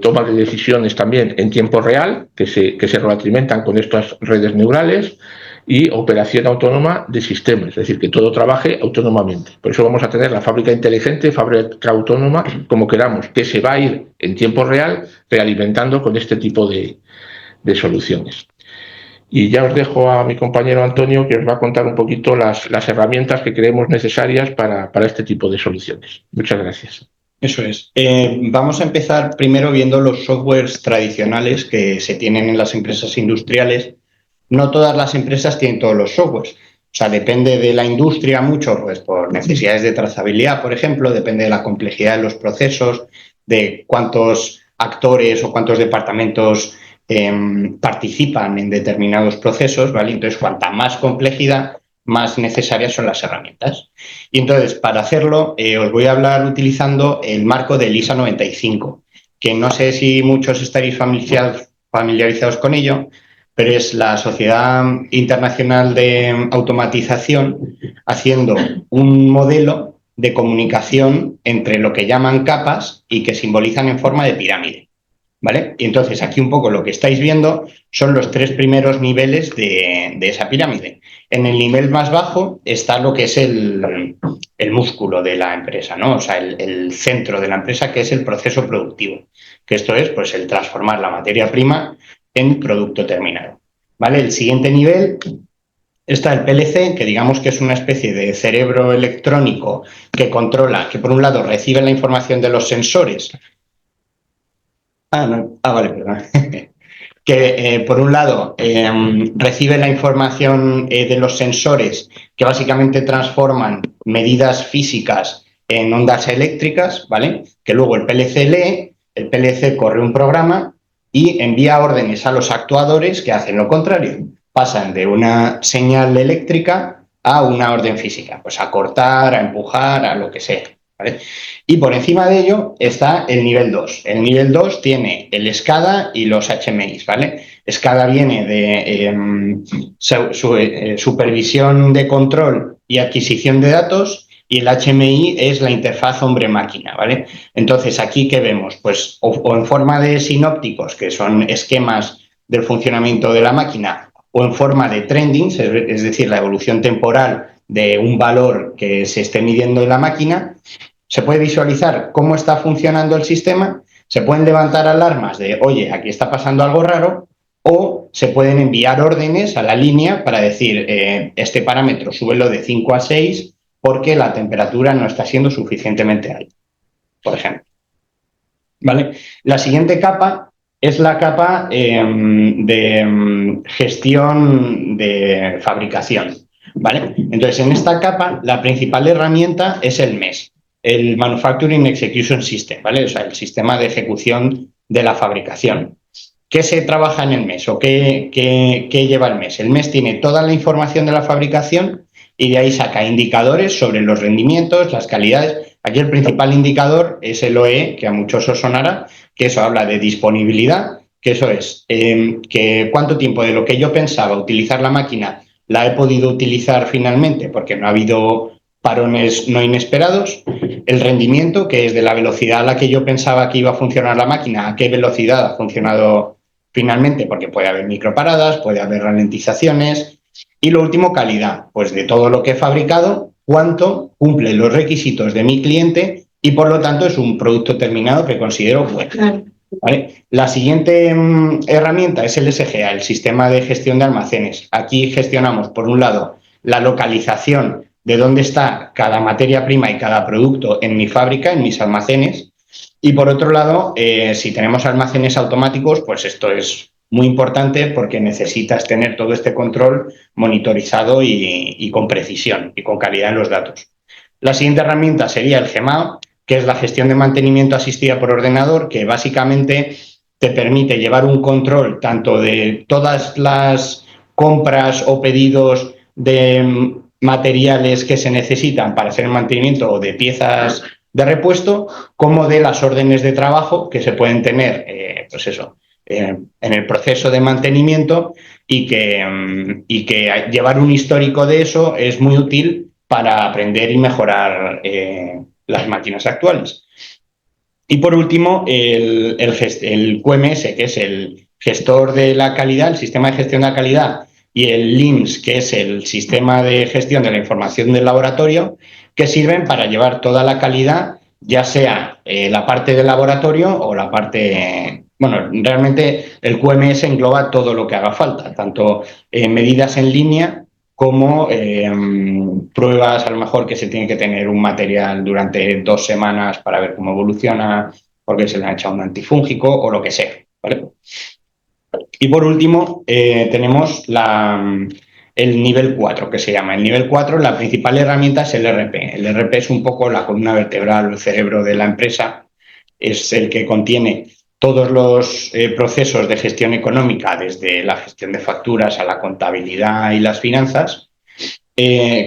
toma de decisiones también en tiempo real, que se retroalimentan con estas redes neurales, y operación autónoma de sistemas, es decir, que todo trabaje autónomamente. Por eso vamos a tener la fábrica inteligente, fábrica autónoma, como queramos, que se va a ir en tiempo real realimentando con este tipo de soluciones. Y ya os dejo a mi compañero Antonio, que os va a contar un poquito las herramientas que creemos necesarias para este tipo de soluciones. Muchas gracias. Eso es. Vamos a empezar primero viendo los softwares tradicionales que se tienen en las empresas industriales. No todas las empresas tienen todos los softwares. O sea, depende de la industria mucho, pues por necesidades de trazabilidad, por ejemplo, depende de la complejidad de los procesos, de cuántos actores o cuántos departamentos participan en determinados procesos, ¿vale? Entonces, cuanta más complejidad, más necesarias son las herramientas. Y entonces, para hacerlo, os voy a hablar utilizando el marco del ISA 95, que no sé si muchos estaréis familiarizados con ello, pero es la Sociedad Internacional de Automatización haciendo un modelo de comunicación entre lo que llaman capas y que simbolizan en forma de pirámide, ¿vale? Y entonces aquí un poco lo que estáis viendo son los 3 primeros niveles de esa pirámide. En el nivel más bajo está lo que es el músculo de la empresa, ¿no? O sea, el centro de la empresa, que es el proceso productivo, que esto es pues el transformar la materia prima en producto terminado, ¿vale? El siguiente nivel está el PLC, que digamos que es una especie de cerebro electrónico que controla, que por un lado recibe la información de los sensores. Vale, perdón. Que por un lado recibe la información de los sensores que básicamente transforman medidas físicas en ondas eléctricas, ¿vale? Que luego el PLC lee, el PLC corre un programa y envía órdenes a los actuadores que hacen lo contrario. Pasan de una señal eléctrica a una orden física, pues a cortar, a empujar, a lo que sea, ¿vale? Y por encima de ello está el nivel 2. El nivel 2 tiene el SCADA y los HMIs, ¿vale? SCADA viene de supervisión de control y adquisición de datos, y el HMI es la interfaz hombre-máquina, ¿vale? Entonces, ¿aquí qué vemos? Pues o en forma de sinópticos, que son esquemas del funcionamiento de la máquina o en forma de trendings, es decir, la evolución temporal de un valor que se esté midiendo en la máquina. Se puede visualizar cómo está funcionando el sistema, se pueden levantar alarmas de, oye, aquí está pasando algo raro, o se pueden enviar órdenes a la línea para decir, este parámetro súbelo de 5 a 6 porque la temperatura no está siendo suficientemente alta, por ejemplo. ¿Vale? La siguiente capa es la capa de gestión de fabricación. ¿Vale? Entonces, en esta capa, la principal herramienta es el MES, el Manufacturing Execution System, ¿vale? O sea, el sistema de ejecución de la fabricación. ¿Qué se trabaja en el MES o qué lleva el MES? El MES tiene toda la información de la fabricación y de ahí saca indicadores sobre los rendimientos, las calidades. Aquí el principal indicador es el OE, que a muchos os sonará, que eso habla de disponibilidad, que eso es que cuánto tiempo de lo que yo pensaba utilizar la máquina la he podido utilizar finalmente porque no ha habido parones no inesperados. El rendimiento, que es de la velocidad a la que yo pensaba que iba a funcionar la máquina, a qué velocidad ha funcionado finalmente, porque puede haber microparadas, puede haber ralentizaciones. Y lo último, calidad, pues de todo lo que he fabricado, cuánto cumple los requisitos de mi cliente y por lo tanto es un producto terminado que considero bueno. ¿Vale? La siguiente herramienta es el SGA, el sistema de gestión de almacenes. Aquí gestionamos, por un lado, la localización de dónde está cada materia prima y cada producto en mi fábrica, en mis almacenes. Y por otro lado, si tenemos almacenes automáticos, pues esto es muy importante porque necesitas tener todo este control monitorizado y con precisión y con calidad en los datos. La siguiente herramienta sería el GMAO, que es la gestión de mantenimiento asistida por ordenador, que básicamente te permite llevar un control tanto de todas las compras o pedidos de materiales que se necesitan para hacer el mantenimiento o de piezas de repuesto, como de las órdenes de trabajo que se pueden tener, pues eso, en el proceso de mantenimiento y que llevar un histórico de eso es muy útil para aprender y mejorar las máquinas actuales. Y por último, el QMS, que es el gestor de la calidad, el sistema de gestión de la calidad, y el LIMS, que es el sistema de gestión de la información del laboratorio, que sirven para llevar toda la calidad, ya sea la parte del laboratorio o la parte... Bueno, realmente el QMS engloba todo lo que haga falta, tanto medidas en línea como pruebas, a lo mejor que se tiene que tener un material durante 2 semanas para ver cómo evoluciona, porque se le ha echado un antifúngico o lo que sea, ¿vale? Y por último, tenemos el nivel 4, que se llama. El nivel 4, la principal herramienta es el RP. El RP es un poco la columna vertebral, el cerebro de la empresa. Es el que contiene todos los procesos de gestión económica, desde la gestión de facturas a la contabilidad y las finanzas.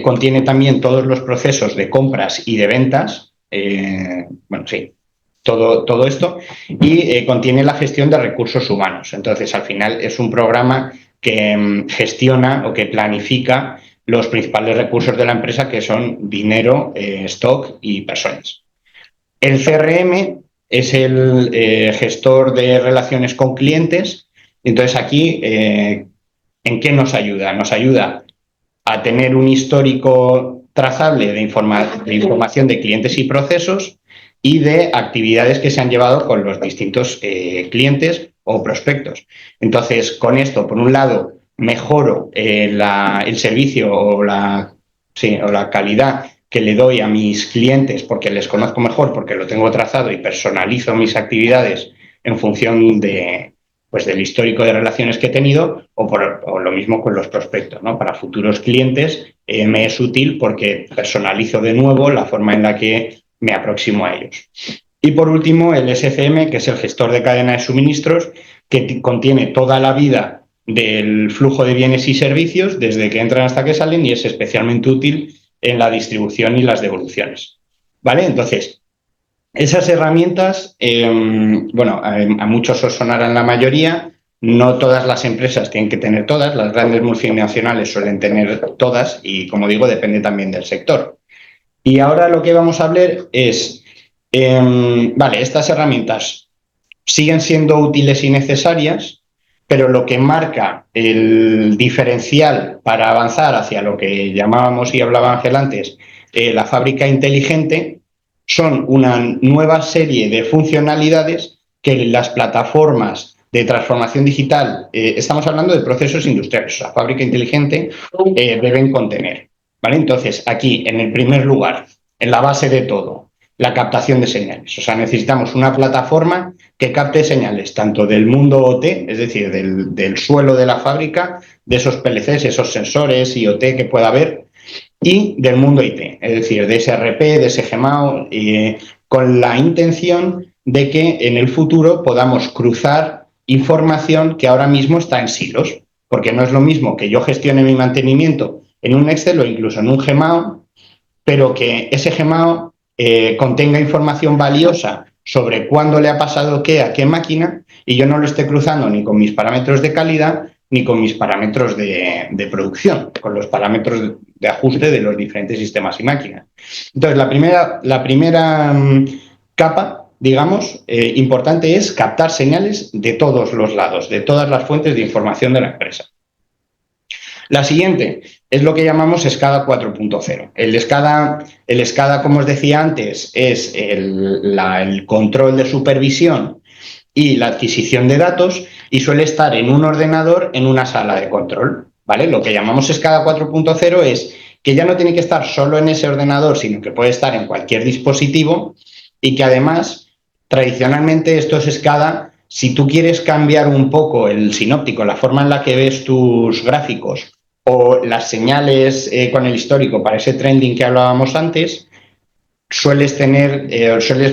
Contiene también todos los procesos de compras y de ventas. Bueno, sí, todo esto. Y contiene la gestión de recursos humanos. Entonces, al final, es un programa que gestiona o que planifica los principales recursos de la empresa, que son dinero, stock y personas. El CRM es el gestor de relaciones con clientes. Entonces, aquí, ¿en qué nos ayuda? Nos ayuda a tener un histórico trazable de información de clientes y procesos y de actividades que se han llevado con los distintos clientes o prospectos. Entonces, con esto, por un lado, mejoro el servicio o la calidad que le doy a mis clientes porque les conozco mejor, porque lo tengo trazado y personalizo mis actividades en función del histórico de relaciones que he tenido, o lo mismo con los prospectos, ¿no? Para futuros clientes me es útil porque personalizo de nuevo la forma en la que me aproximo a ellos. Y por último, el SCM, que es el gestor de cadena de suministros, que contiene toda la vida del flujo de bienes y servicios, desde que entran hasta que salen, y es especialmente útil en la distribución y las devoluciones. ¿Vale? Entonces, esas herramientas, a muchos os sonarán la mayoría. No todas las empresas tienen que tener todas, las grandes multinacionales suelen tener todas y, como digo, depende también del sector. Y ahora lo que vamos a hablar es, estas herramientas siguen siendo útiles y necesarias, pero lo que marca el diferencial para avanzar hacia lo que llamábamos y hablaba Ángel antes, la fábrica inteligente, son una nueva serie de funcionalidades que las plataformas de transformación digital, estamos hablando de procesos industriales, o sea, fábrica inteligente, deben contener, ¿vale? Entonces, aquí, en el primer lugar, en la base de todo, la captación de señales. O sea, necesitamos una plataforma que capte señales tanto del mundo OT, es decir, del suelo de la fábrica, de esos PLCs, esos sensores IoT que pueda haber, y del mundo IT, es decir, de SRP, de SGMAO, con la intención de que en el futuro podamos cruzar información que ahora mismo está en silos, porque no es lo mismo que yo gestione mi mantenimiento en un Excel o incluso en un GMAO, pero que ese GMAO contenga información valiosa sobre cuándo le ha pasado qué a qué máquina y yo no lo esté cruzando ni con mis parámetros de calidad ni con mis parámetros de producción, con los parámetros de ajuste de los diferentes sistemas y máquinas. Entonces, la primera capa, digamos, importante es captar señales de todos los lados, de todas las fuentes de información de la empresa. La siguiente es lo que llamamos SCADA 4.0. El SCADA, como os decía antes, es el control de supervisión y la adquisición de datos y suele estar en un ordenador en una sala de control, ¿vale? Lo que llamamos SCADA 4.0 es que ya no tiene que estar solo en ese ordenador, sino que puede estar en cualquier dispositivo y que además, tradicionalmente, esto es SCADA, si tú quieres cambiar un poco el sinóptico, la forma en la que ves tus gráficos o las señales con el histórico para ese trending que hablábamos antes, sueles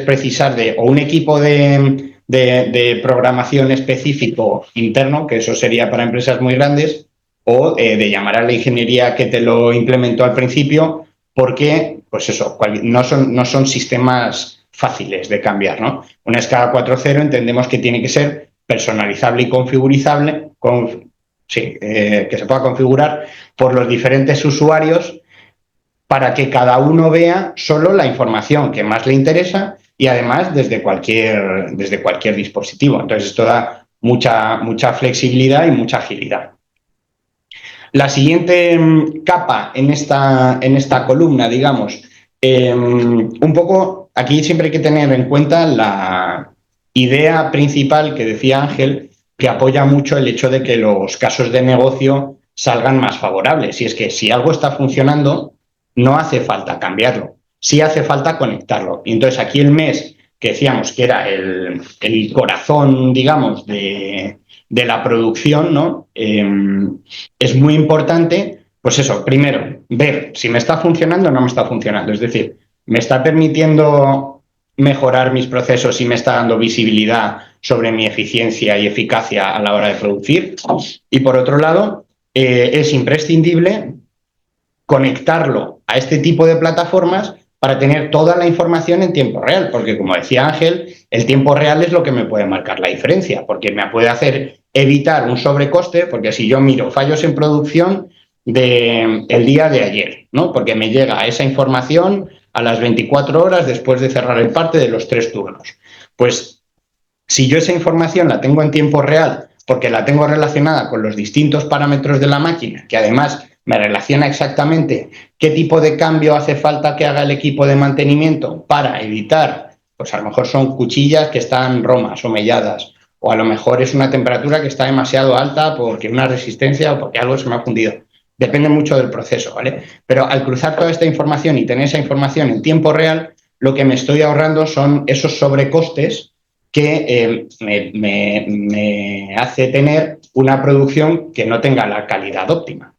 precisar de o un equipo de programación específico interno, que eso sería para empresas muy grandes, o de llamar a la ingeniería que te lo implementó al principio, porque pues eso, no son sistemas fáciles de cambiar, ¿no? Una SCADA 4.0 entendemos que tiene que ser personalizable y configurizable, que se pueda configurar por los diferentes usuarios para que cada uno vea solo la información que más le interesa y además desde cualquier dispositivo. Entonces esto da mucha flexibilidad y mucha agilidad. La siguiente capa en esta columna, digamos, un poco, aquí siempre hay que tener en cuenta la idea principal que decía Ángel, que apoya mucho el hecho de que los casos de negocio salgan más favorables. Y es que si algo está funcionando, no hace falta cambiarlo, sí hace falta conectarlo. Y entonces aquí el MES, que decíamos que era el corazón, digamos, de la producción, ¿no? Es muy importante, pues eso, primero, ver si me está funcionando o no me está funcionando. Es decir, me está permitiendo mejorar mis procesos y me está dando visibilidad sobre mi eficiencia y eficacia a la hora de producir. Y por otro lado, es imprescindible conectarlo a este tipo de plataformas para tener toda la información en tiempo real, porque como decía Ángel, el tiempo real es lo que me puede marcar la diferencia, porque me puede hacer evitar un sobrecoste, porque si yo miro fallos en producción del día de ayer, ¿no? Porque me llega esa información a las 24 horas después de cerrar el parte de los 3 turnos. Pues si yo esa información la tengo en tiempo real, porque la tengo relacionada con los distintos parámetros de la máquina, que además me relaciona exactamente qué tipo de cambio hace falta que haga el equipo de mantenimiento para evitar, pues a lo mejor son cuchillas que están romas o melladas, o a lo mejor es una temperatura que está demasiado alta porque una resistencia o porque algo se me ha fundido. Depende mucho del proceso, ¿vale? Pero al cruzar toda esta información y tener esa información en tiempo real, lo que me estoy ahorrando son esos sobrecostes que me hace tener una producción que no tenga la calidad óptima,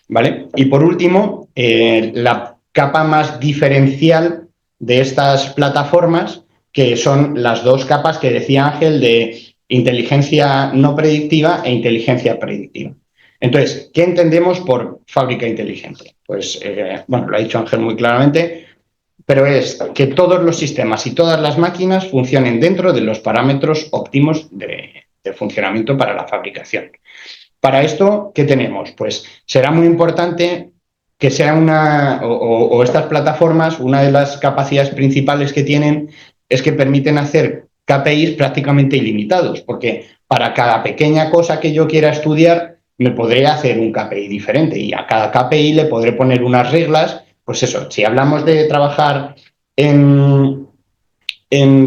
¿vale? Y por último, la capa más diferencial de estas plataformas, que son las dos capas que decía Ángel de inteligencia no predictiva e inteligencia predictiva. Entonces, ¿qué entendemos por fábrica inteligente? Pues, bueno, lo ha dicho Ángel muy claramente, pero es que todos los sistemas y todas las máquinas funcionen dentro de los parámetros óptimos de funcionamiento para la fabricación. Para esto, ¿qué tenemos? Pues será muy importante que sea estas plataformas, una de las capacidades principales que tienen es que permiten hacer KPIs prácticamente ilimitados, porque para cada pequeña cosa que yo quiera estudiar, me podré hacer un KPI diferente y a cada KPI le podré poner unas reglas. Pues eso, si hablamos de trabajar en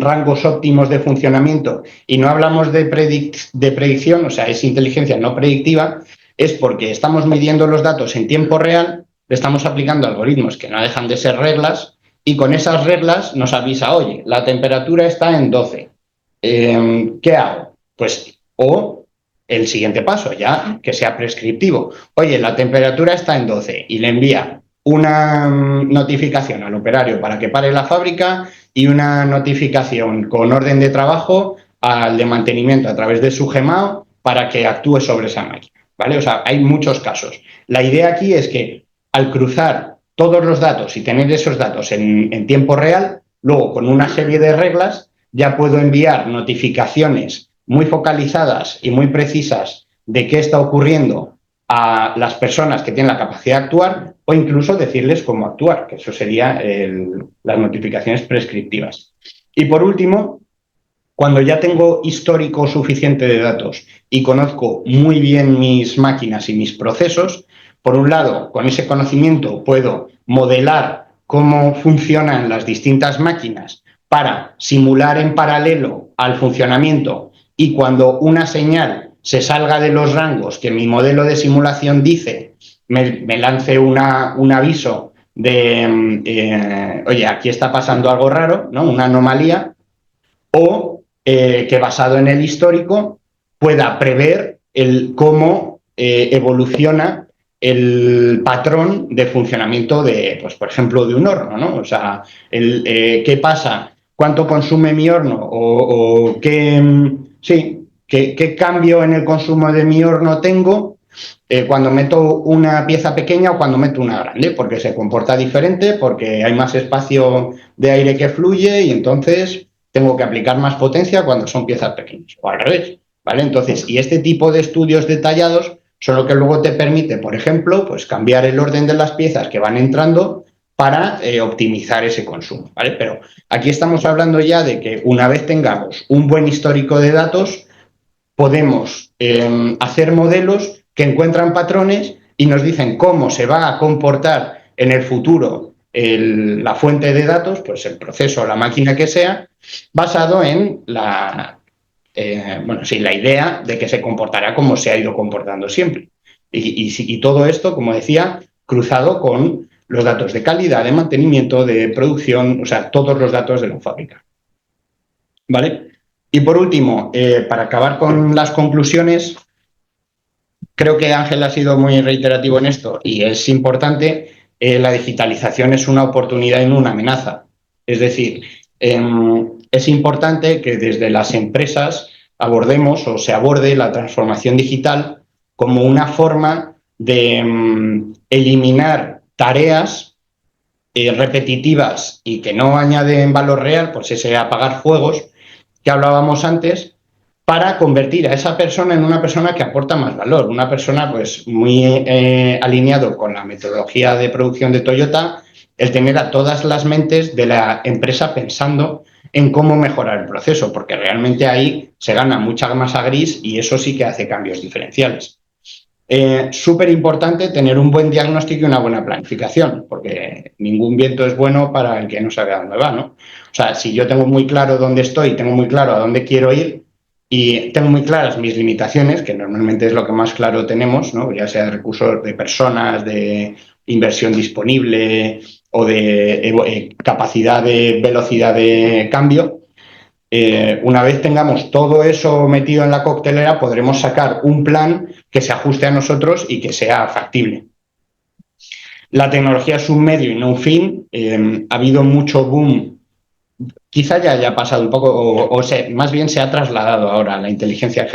rangos óptimos de funcionamiento y no hablamos de predicción, o sea, es inteligencia no predictiva, es porque estamos midiendo los datos en tiempo real, le estamos aplicando algoritmos que no dejan de ser reglas y con esas reglas nos avisa, oye, la temperatura está en 12. ¿Qué hago? Pues, o el siguiente paso, ya que sea prescriptivo. Oye, la temperatura está en 12 y le envía una notificación al operario para que pare la fábrica y una notificación con orden de trabajo al de mantenimiento a través de su Gmao para que actúe sobre esa máquina, ¿vale? O sea, hay muchos casos. La idea aquí es que al cruzar todos los datos y tener esos datos en tiempo real, luego con una serie de reglas ya puedo enviar notificaciones muy focalizadas y muy precisas de qué está ocurriendo a las personas que tienen la capacidad de actuar o incluso decirles cómo actuar, que eso sería las notificaciones prescriptivas. Y por último, cuando ya tengo histórico suficiente de datos y conozco muy bien mis máquinas y mis procesos, por un lado, con ese conocimiento puedo modelar cómo funcionan las distintas máquinas para simular en paralelo al funcionamiento y cuando una señal se salga de los rangos que mi modelo de simulación dice, me lance un aviso de, oye, aquí está pasando algo raro, ¿no? Una anomalía, o que basado en el histórico pueda prever cómo evoluciona el patrón de funcionamiento de, pues, por ejemplo, de un horno, ¿no? O sea, qué pasa, cuánto consume mi horno o qué cambio en el consumo de mi horno tengo cuando meto una pieza pequeña o cuando meto una grande, porque se comporta diferente, porque hay más espacio de aire que fluye y entonces tengo que aplicar más potencia cuando son piezas pequeñas, o al revés, ¿vale? Entonces, y este tipo de estudios detallados son lo que luego te permite, por ejemplo, pues cambiar el orden de las piezas que van entrando para optimizar ese consumo, ¿vale? Pero aquí estamos hablando ya de que una vez tengamos un buen histórico de datos, podemos hacer modelos que encuentran patrones y nos dicen cómo se va a comportar en el futuro la fuente de datos, pues el proceso o la máquina que sea, basado en la idea de que se comportará como se ha ido comportando siempre. Y todo esto, como decía, cruzado con los datos de calidad, de mantenimiento, de producción, o sea, todos los datos de la fábrica. ¿Vale? Y por último, para acabar con las conclusiones, creo que Ángel ha sido muy reiterativo en esto y es importante, la digitalización es una oportunidad y no una amenaza. Es decir, es importante que desde las empresas abordemos o se aborde la transformación digital como una forma de eliminar tareas repetitivas y que no añaden valor real, pues ese apagar fuegos que hablábamos antes, para convertir a esa persona en una persona que aporta más valor, una persona pues muy alineado con la metodología de producción de Toyota, el tener a todas las mentes de la empresa pensando en cómo mejorar el proceso, porque realmente ahí se gana mucha masa gris y eso sí que hace cambios diferenciales. Súper importante tener un buen diagnóstico y una buena planificación, porque ningún viento es bueno para el que no sabe a dónde va, ¿no? O sea, si yo tengo muy claro dónde estoy, tengo muy claro a dónde quiero ir y tengo muy claras mis limitaciones, que normalmente es lo que más claro tenemos, ¿no? Ya sea de recursos de personas, de inversión disponible o de capacidad de velocidad de cambio. Una vez tengamos todo eso metido en la coctelera, podremos sacar un plan que se ajuste a nosotros y que sea factible. La tecnología es un medio y no un fin. Ha habido mucho boom, quizá ya haya pasado un poco, más bien se ha trasladado ahora a la inteligencia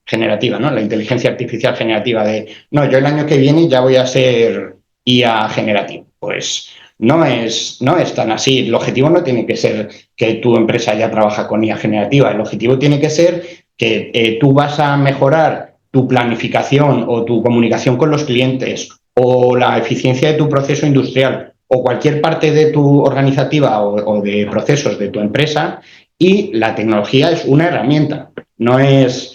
generativa, ¿no? La inteligencia artificial generativa no, yo el año que viene ya voy a ser IA generativo. Pues no es tan así. El objetivo no tiene que ser que tu empresa ya trabaja con IA generativa. El objetivo tiene que ser que tú vas a mejorar tu planificación o tu comunicación con los clientes o la eficiencia de tu proceso industrial o cualquier parte de tu organizativa o de procesos de tu empresa y la tecnología es una herramienta. no es,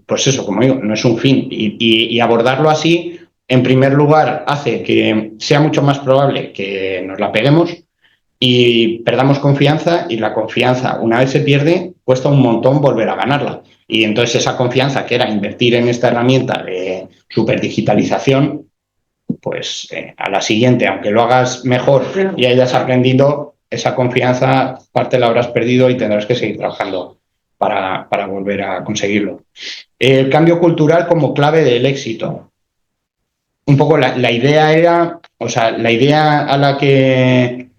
pues eso, como digo, no es un fin. Y abordarlo así, en primer lugar, hace que sea mucho más probable que nos la peguemos y perdamos confianza, y la confianza, una vez se pierde, cuesta un montón volver a ganarla. Y entonces esa confianza, que era invertir en esta herramienta de superdigitalización, pues a la siguiente, aunque lo hagas mejor y hayas aprendido, esa confianza parte la habrás perdido y tendrás que seguir trabajando para volver a conseguirlo. El cambio cultural como clave del éxito. Un poco la idea era, o sea, la idea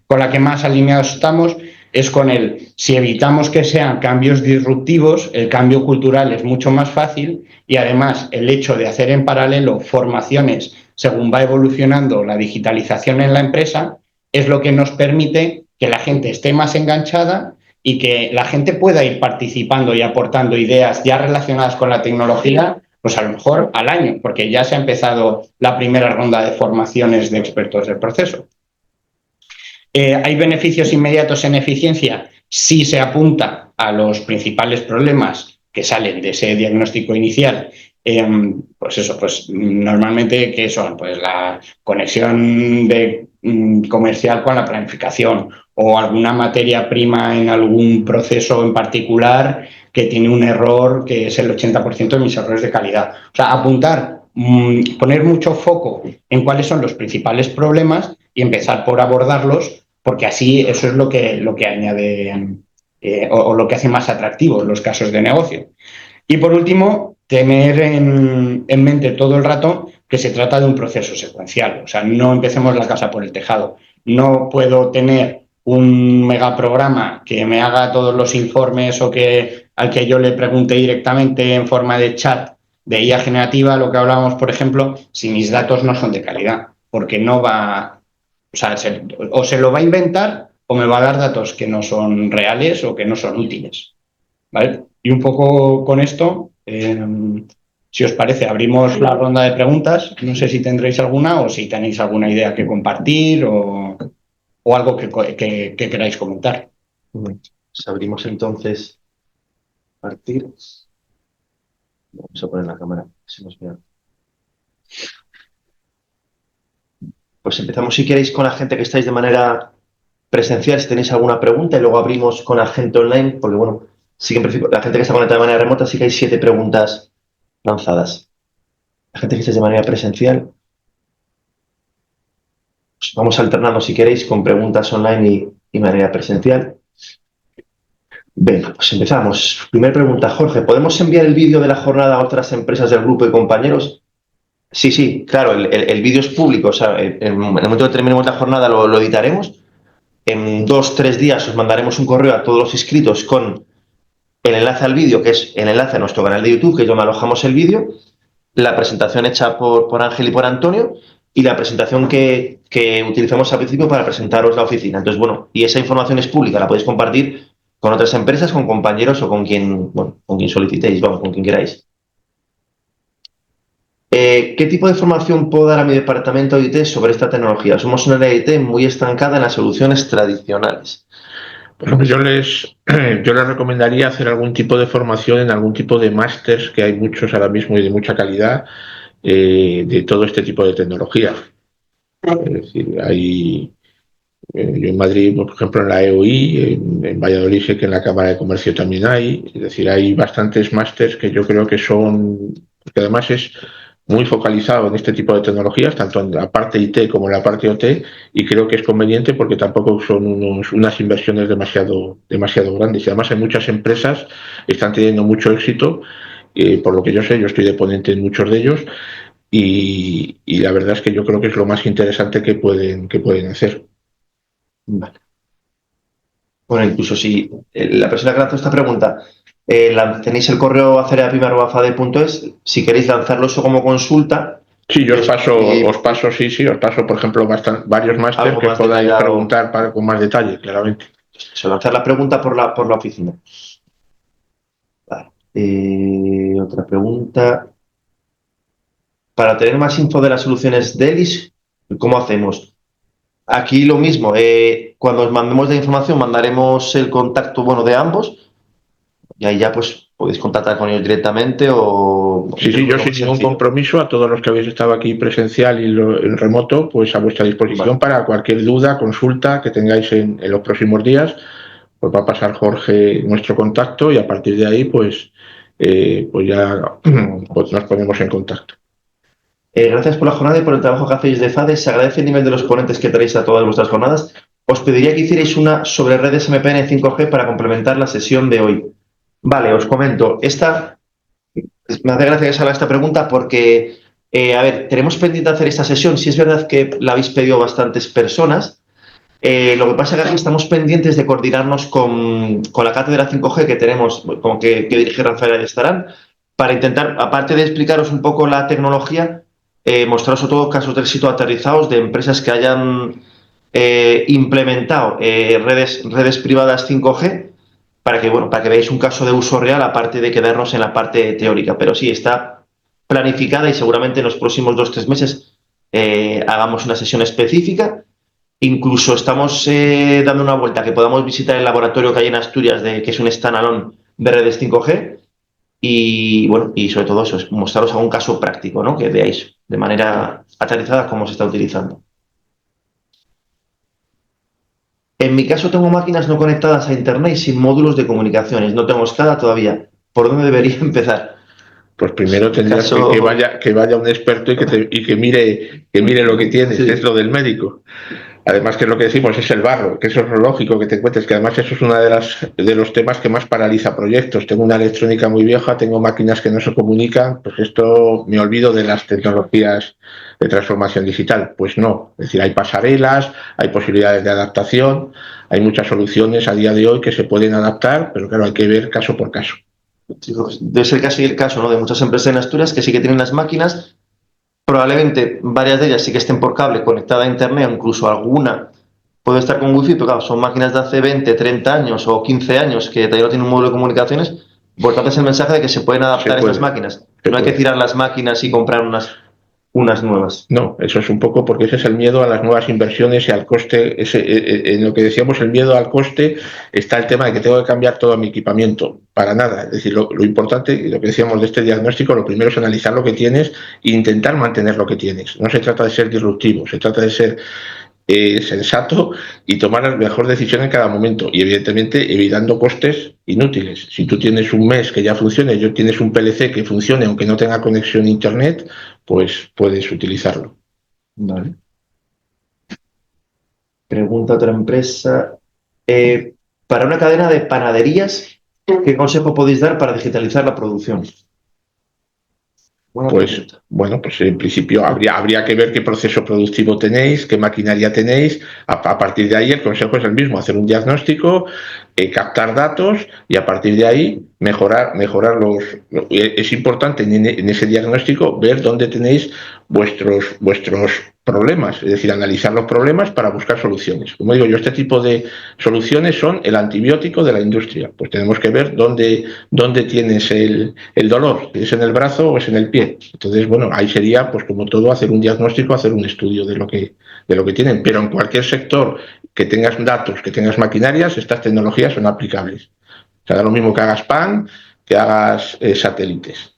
con la que más alineados estamos es con si evitamos que sean cambios disruptivos, el cambio cultural es mucho más fácil, y además el hecho de hacer en paralelo formaciones según va evolucionando la digitalización en la empresa es lo que nos permite que la gente esté más enganchada y que la gente pueda ir participando y aportando ideas ya relacionadas con la tecnología, pues a lo mejor al año, porque ya se ha empezado la primera ronda de formaciones de expertos del proceso. ¿Hay beneficios inmediatos en eficiencia? Sí, se apunta a los principales problemas que salen de ese diagnóstico inicial. Pues eso, pues normalmente, ¿qué son? Pues la conexión comercial con la planificación, o alguna materia prima en algún proceso en particular que tiene un error que es el 80% de mis errores de calidad. O sea, apuntar, poner mucho foco en cuáles son los principales problemas y empezar por abordarlos, porque así eso es lo que añade o lo que hace más atractivos los casos de negocio. Y por último, tener en mente todo el rato que se trata de un proceso secuencial. O sea, no empecemos la casa por el tejado. No puedo tener un megaprograma que me haga todos los informes o al que yo le pregunte directamente en forma de chat de IA generativa, lo que hablábamos, por ejemplo, si mis datos no son de calidad, porque no va, o sea, o se lo va a inventar o me va a dar datos que no son reales o que no son útiles, ¿vale? Y un poco con esto, si os parece, abrimos la ronda de preguntas. No sé si tendréis alguna o si tenéis alguna idea que compartir o algo que queráis comentar. Pues abrimos entonces partir. Vamos a poner la cámara, si nos vean. Pues empezamos, si queréis, con la gente que estáis de manera presencial, si tenéis alguna pregunta, y luego abrimos con la gente online, porque bueno, sí que en principio la gente que está conectada de manera remota, sí que hay 7 preguntas lanzadas. La gente que estáis de manera presencial, pues vamos alternando, si queréis, con preguntas online y manera presencial. Venga, pues empezamos. Primera pregunta, Jorge, ¿podemos enviar el vídeo de la jornada a otras empresas del grupo y compañeros? Sí, claro, el vídeo es público, o sea, en el momento que terminemos la jornada lo editaremos. En 2-3 días os mandaremos un correo a todos los inscritos con el enlace al vídeo, que es el enlace a nuestro canal de YouTube, que es donde alojamos el vídeo, la presentación hecha por Ángel y por Antonio, y la presentación que utilizamos al principio para presentaros la oficina. Entonces, bueno, y esa información es pública, la podéis compartir con otras empresas, con compañeros o con quien solicitéis, vamos, con quien queráis. ¿Qué tipo de formación puedo dar a mi departamento de IT sobre esta tecnología? Somos una área de IT muy estancada en las soluciones tradicionales. Pues yo les recomendaría hacer algún tipo de formación en algún tipo de másters, que hay muchos ahora mismo y de mucha calidad, de todo este tipo de tecnología. Es decir, yo en Madrid, por ejemplo, en la EOI, en Valladolid sé que en la Cámara de Comercio también hay. Es decir, hay bastantes másters que yo creo que que además es muy focalizado en este tipo de tecnologías, tanto en la parte IT como en la parte OT, y creo que es conveniente porque tampoco son unas inversiones demasiado grandes. Y además hay muchas empresas que están teniendo mucho éxito, por lo que yo sé, yo estoy de ponente en muchos de ellos, y la verdad es que yo creo que es lo más interesante que pueden hacer. Vale. Bueno, incluso si la persona que lanzó esta pregunta, tenéis el correo acereapime@fade.es, si queréis lanzarlo eso como consulta. Sí, yo os paso, por ejemplo, varios másteres que podáis preguntar con más detalle, claramente. Eso, lanzar la pregunta por la oficina. Vale. Otra pregunta. Para tener más info de las soluciones de ELIS, ¿cómo hacemos? Aquí lo mismo. Cuando os mandemos la información, mandaremos el contacto de ambos. Y ahí ya pues podéis contactar con ellos directamente o... Sí, yo sin ningún compromiso, a todos los que habéis estado aquí presencial y en remoto, pues a vuestra disposición para cualquier duda, consulta que tengáis en los próximos días. Pues va a pasar Jorge nuestro contacto y a partir de ahí pues ya pues nos ponemos en contacto. Gracias por la jornada y por el trabajo que hacéis de FADE. Se agradece el nivel de los ponentes que traéis a todas vuestras jornadas. Os pediría que hicierais una sobre redes MPN 5G para complementar la sesión de hoy. Vale, os comento. Me hace gracia que salga esta pregunta porque, a ver, tenemos pendiente hacer esta sesión. Si es verdad que la habéis pedido bastantes personas. Lo que pasa es que aquí estamos pendientes de coordinarnos con la cátedra 5G que tenemos, como que dirige Rafael Estarán, para intentar, aparte de explicaros un poco la tecnología, mostraros sobre todo casos de éxito aterrizados de empresas que hayan implementado redes privadas 5G para que veáis un caso de uso real, aparte de quedarnos en la parte teórica. Pero sí, está planificada y seguramente en los próximos 2 o 3 meses hagamos una sesión específica. Incluso estamos dando una vuelta que podamos visitar el laboratorio que hay en Asturias, que es un standalone de redes 5G. Y bueno, y sobre todo eso, es mostraros algún caso práctico, ¿no? Que veáis de manera aterrizada cómo se está utilizando. En mi caso tengo máquinas no conectadas a internet y sin módulos de comunicaciones. No tengo SCADA todavía. ¿Por dónde debería empezar? Pues primero tendrías que vaya un experto y que mire lo que tienes, que es lo del médico. Además, que es lo que decimos, es el barro, que eso es lo lógico que te encuentres, que además eso es uno de los temas que más paraliza proyectos. Tengo una electrónica muy vieja, tengo máquinas que no se comunican, pues esto me olvido de las tecnologías de transformación digital. Pues no, es decir, hay pasarelas, hay posibilidades de adaptación, hay muchas soluciones a día de hoy que se pueden adaptar, pero claro, hay que ver caso por caso. Debe ser casi el caso, ¿no?, de muchas empresas en Asturias que sí que tienen las máquinas. Probablemente varias de ellas sí que estén por cable conectada a internet, o incluso alguna puede estar con wifi, pero claro, son máquinas de hace 20, 30 años o 15 años que todavía no tienen un módulo de comunicaciones. Importante es el mensaje de que se pueden adaptar estas máquinas. No hay que tirar las máquinas y comprar unas nuevas. No, eso es un poco porque ese es el miedo a las nuevas inversiones y al coste. En lo que decíamos, el miedo al coste, está el tema de que tengo que cambiar todo mi equipamiento. Para nada. Es decir, lo importante, y lo que decíamos de este diagnóstico, lo primero es analizar lo que tienes e intentar mantener lo que tienes. No se trata de ser disruptivo, se trata de ser sensato y tomar la mejor decisión en cada momento y evidentemente evitando costes inútiles. Si tú tienes un MES que ya funcione, yo tienes un PLC que funcione aunque no tenga conexión a internet, pues puedes utilizarlo. Vale. Pregunta otra empresa. Para una cadena de panaderías, ¿qué consejo podéis dar para digitalizar la producción? Pues en principio habría que ver qué proceso productivo tenéis, qué maquinaria tenéis. A partir de ahí el consejo es el mismo: hacer un diagnóstico, captar datos y a partir de ahí mejorar los. Es importante en ese diagnóstico ver dónde tenéis vuestros problemas, es decir, analizar los problemas para buscar soluciones. Como digo yo, este tipo de soluciones son el antibiótico de la industria. Pues tenemos que ver dónde tienes el dolor, si es en el brazo o es en el pie. Entonces, bueno, ahí sería, pues como todo, hacer un diagnóstico, hacer un estudio de lo que tienen. Pero en cualquier sector que tengas datos, que tengas maquinarias, estas tecnologías son aplicables. O sea, da lo mismo que hagas pan, que hagas satélites.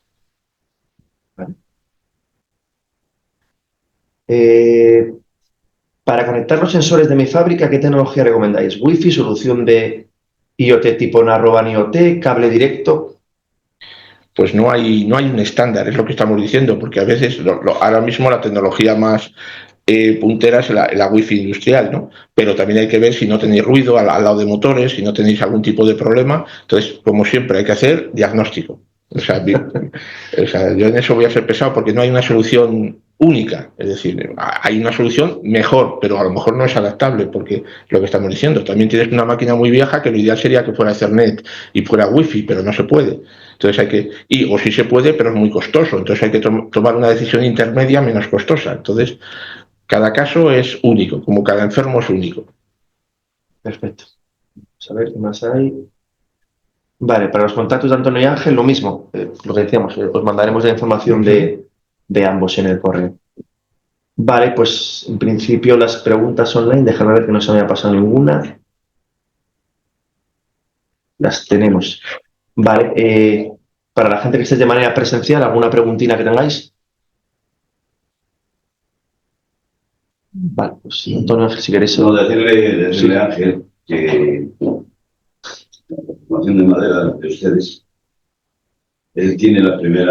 Para conectar los sensores de mi fábrica, ¿qué tecnología recomendáis? ¿Wi-Fi, solución de IoT tipo Narrowband IoT, cable directo? Pues no hay un estándar, es lo que estamos diciendo, porque a veces ahora mismo la tecnología más puntera es la Wi-Fi industrial, ¿no? Pero también hay que ver si no tenéis ruido al lado de motores, si no tenéis algún tipo de problema. Entonces, como siempre, hay que hacer diagnóstico. O sea, yo en eso voy a ser pesado porque no hay una solución única. Es decir, hay una solución mejor, pero a lo mejor no es adaptable, porque lo que estamos diciendo, también tienes una máquina muy vieja que lo ideal sería que fuera Ethernet y fuera Wi-Fi, pero no se puede. Entonces o sí se puede, pero es muy costoso. Entonces hay que tomar una decisión intermedia menos costosa. Entonces, cada caso es único, como cada enfermo es único. Perfecto. Vamos a ver qué más hay. Vale, para los contactos de Antonio y Ángel, lo mismo. Lo que decíamos, os mandaremos la información de ambos en el correo. Vale, pues en principio las preguntas online, déjame ver que no se me haya pasado ninguna. Las tenemos. Vale, para la gente que esté de manera presencial, ¿alguna preguntina que tengáis? Vale, pues Antonio, si queréis... No, decirle a Ángel que la transformación de madera de ustedes, él tiene el primer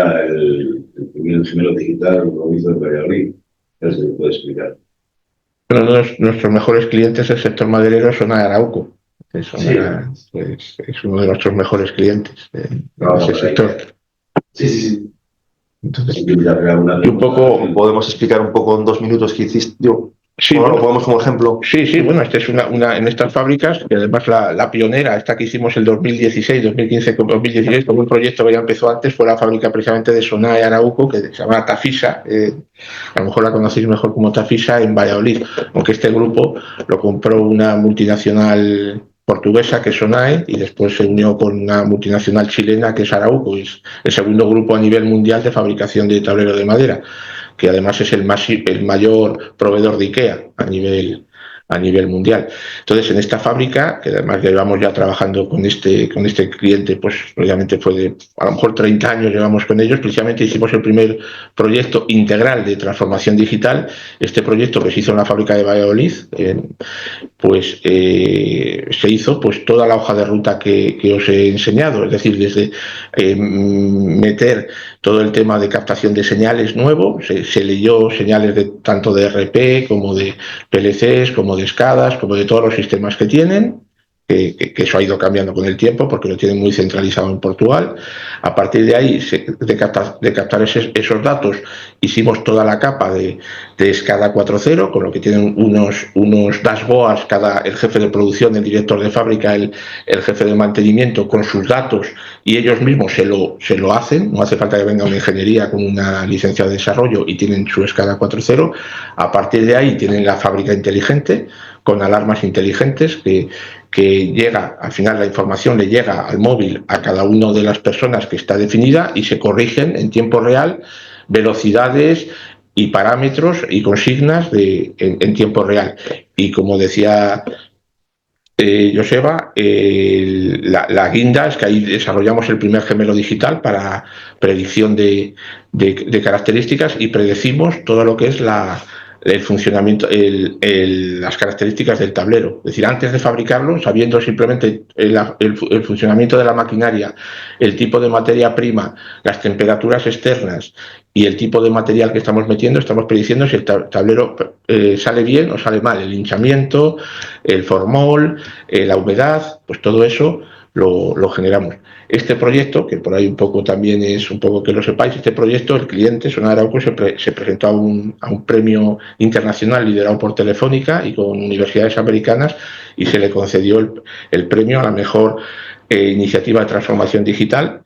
gemelo digital, lo hizo en Valladolid, él se lo puede explicar. Pero nuestros mejores clientes del sector maderero son Arauco. Es uno de nuestros mejores clientes en ese sector. Sí. Entonces, y un poco, podemos explicar un poco en 2 minutos qué hiciste yo. Sí, bueno, lo ponemos como ejemplo. Sí, bueno, esta es una en estas fábricas, que además la pionera, esta que hicimos el 2016, 2015, 2016, como un proyecto que ya empezó antes, fue la fábrica precisamente de Sonae Arauco, que se llama Tafisa, a lo mejor la conocéis mejor como Tafisa, en Valladolid, aunque este grupo lo compró una multinacional portuguesa, que es Sonae, y después se unió con una multinacional chilena, que es Arauco, es el segundo grupo a nivel mundial de fabricación de tablero de madera, que además es el mayor proveedor de IKEA a nivel mundial. Entonces, en esta fábrica, que además llevamos ya trabajando con este cliente, pues obviamente fue de, a lo mejor 30 años llevamos con ellos, precisamente hicimos el primer proyecto integral de transformación digital. Este proyecto que se hizo en la fábrica de Valladolid, pues se hizo pues toda la hoja de ruta que os he enseñado, es decir, desde meter todo el tema de captación de señales nuevo, se leyó señales tanto de RP como de PLCs, como de SCADAs, como de todos los sistemas que tienen, que eso ha ido cambiando con el tiempo porque lo tienen muy centralizado en Portugal. A partir de ahí, de captar esos datos, hicimos toda la capa de SCADA 4.0, con lo que tienen unos dashboards, el jefe de producción, el director de fábrica, el jefe de mantenimiento, con sus datos, y ellos mismos se lo hacen, no hace falta que venga una ingeniería con una licencia de desarrollo y tienen su SCADA 4.0. A partir de ahí tienen la fábrica inteligente, con alarmas inteligentes que llega, al final la información le llega al móvil a cada una de las personas que está definida y se corrigen en tiempo real velocidades y parámetros y consignas en tiempo real. Y como decía Joseba, la guinda es que ahí desarrollamos el primer gemelo digital para predicción de características y predecimos todo lo que es el funcionamiento, las características del tablero. Es decir, antes de fabricarlo, sabiendo simplemente el funcionamiento de la maquinaria, el tipo de materia prima, las temperaturas externas y el tipo de material que estamos metiendo, estamos prediciendo si el tablero sale bien o sale mal, el hinchamiento, el formol, la humedad, pues todo eso lo generamos. Este proyecto, que por ahí un poco también es un poco que lo sepáis, este proyecto, el cliente, Sonae Arauco, se presentó a un premio internacional liderado por Telefónica y con universidades americanas, y se le concedió el premio a la mejor iniciativa de transformación digital.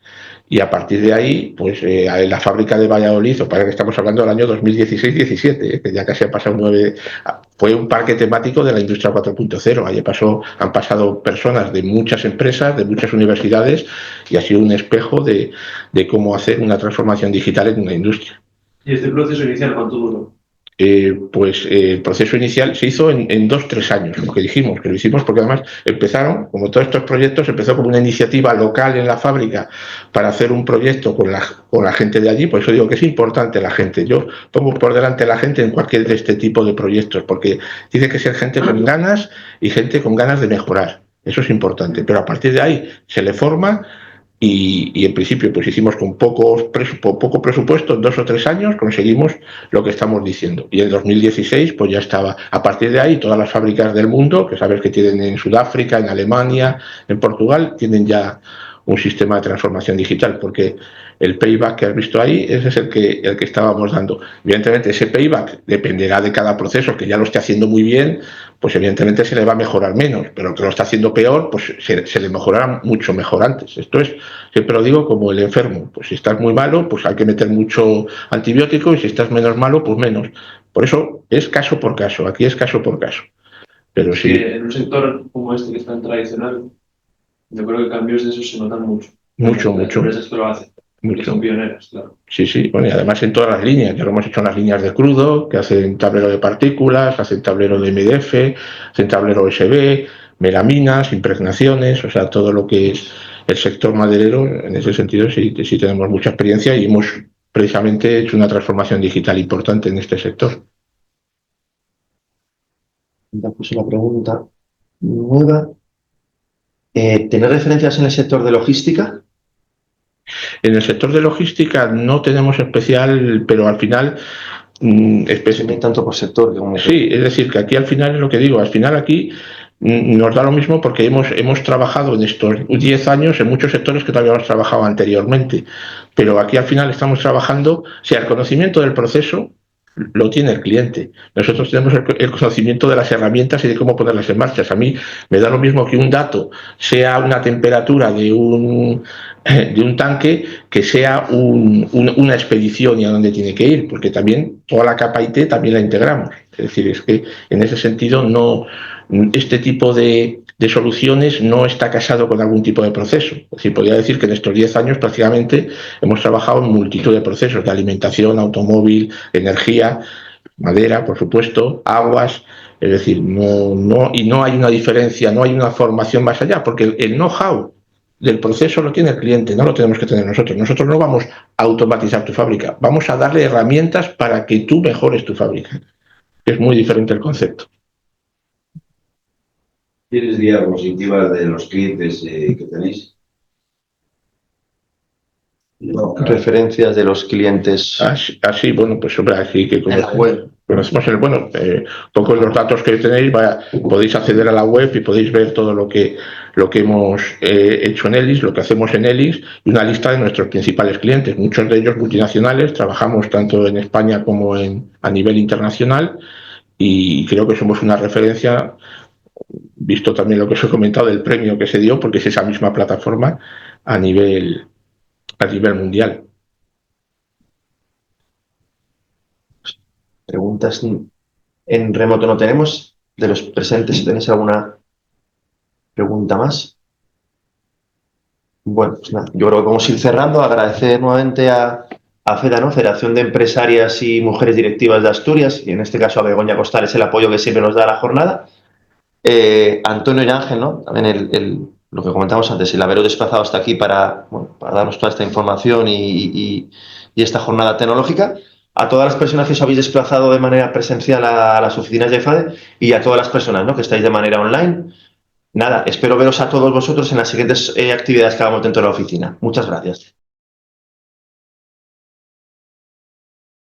Y a partir de ahí, pues en la fábrica de Valladolid, o para que estamos hablando del año 2016-17, que ya casi ha pasado 9, fue un parque temático de la industria 4.0. Allí han pasado personas de muchas empresas, de muchas universidades, y ha sido un espejo de cómo hacer una transformación digital en una industria. ¿Y este proceso inicial cuánto duró? Pues el proceso inicial se hizo en 2-3 años, lo que dijimos, que lo hicimos porque además empezaron, como todos estos proyectos, empezó como una iniciativa local en la fábrica para hacer un proyecto con la gente de allí. Por eso digo que es importante la gente. Yo pongo por delante a la gente en cualquier de este tipo de proyectos, porque tiene que ser gente con ganas y gente con ganas de mejorar. Eso es importante, pero a partir de ahí se le forma. Y en principio pues hicimos con poco presupuesto, en 2 o 3 años conseguimos lo que estamos diciendo. Y en 2016 pues ya estaba. A partir de ahí todas las fábricas del mundo, que sabes que tienen en Sudáfrica, en Alemania, en Portugal, tienen ya un sistema de transformación digital, porque el payback que has visto ahí, ese es el que estábamos dando. Evidentemente ese payback dependerá de cada proceso, que ya lo esté haciendo muy bien, pues evidentemente se le va a mejorar menos, pero el que lo está haciendo peor, pues se le mejorará mucho mejor antes. Esto es, siempre lo digo, como el enfermo, pues si estás muy malo, pues hay que meter mucho antibiótico, y si estás menos malo, pues menos. Por eso es caso por caso, aquí es caso por caso. Pero sí. En un sector como este que es tan tradicional, yo creo que cambios de esos se notan mucho. Mucho. Las empresas que lo hacen, que son pioneras, claro. Sí. Bueno, y además en todas las líneas. Ya lo hemos hecho en las líneas de crudo, que hacen tablero de partículas, hacen tablero de MDF, hacen tablero USB, melaminas, impregnaciones, o sea, todo lo que es el sector maderero, en ese sentido, sí tenemos mucha experiencia y hemos precisamente hecho una transformación digital importante en este sector. Pues una pregunta nueva. ¿Tener referencias en el sector de logística? En el sector de logística no tenemos especial, pero al final... tanto por sector como... Sí, es decir, que aquí al final es lo que digo, al final aquí nos da lo mismo porque hemos trabajado en estos 10 años en muchos sectores que todavía hemos trabajado anteriormente, pero aquí al final estamos trabajando, o sea, el conocimiento del proceso lo tiene el cliente. Nosotros tenemos el conocimiento de las herramientas y de cómo ponerlas en marcha. A mí me da lo mismo que un dato sea una temperatura de un tanque que sea una expedición y a dónde tiene que ir, porque también toda la capa IT también la integramos. Es decir, es que en ese sentido este tipo de soluciones no está casado con algún tipo de proceso. Es decir, podría decir que en estos 10 años prácticamente hemos trabajado en multitud de procesos de alimentación, automóvil, energía, madera, por supuesto, aguas. Es decir, no hay una diferencia, no hay una formación más allá, porque el know-how del proceso lo tiene el cliente, no lo tenemos que tener nosotros. Nosotros no vamos a automatizar tu fábrica, vamos a darle herramientas para que tú mejores tu fábrica. Es muy diferente el concepto. ¿Tienes diapositivas de los clientes que tenéis? No, referencias de los clientes. Así, bueno, pues sobre así que como en la web. Conocemos poco los datos que tenéis, podéis acceder a la web y podéis ver todo lo que hemos hecho en ELIS, lo que hacemos en ELIS y una lista de nuestros principales clientes, muchos de ellos multinacionales, trabajamos tanto en España como a nivel internacional y creo que somos una referencia, visto también lo que os he comentado del premio que se dio, porque es esa misma plataforma a nivel mundial. Preguntas en remoto no tenemos. De los presentes, si tenéis alguna pregunta más. Bueno, pues nada, yo creo que vamos a ir cerrando. Agradecer nuevamente a FEDA, ¿no? Federación de Empresarias y Mujeres Directivas de Asturias, y en este caso a Begoña Costales, el apoyo que siempre nos da a la jornada. Antonio y Ángel, ¿no? También lo que comentamos antes, el haberos desplazado hasta aquí para darnos toda esta información y esta jornada tecnológica. A todas las personas que os habéis desplazado de manera presencial a las oficinas de FADE y a todas las personas, ¿no?, que estáis de manera online. Nada, espero veros a todos vosotros en las siguientes actividades que hagamos dentro de la oficina. Muchas gracias.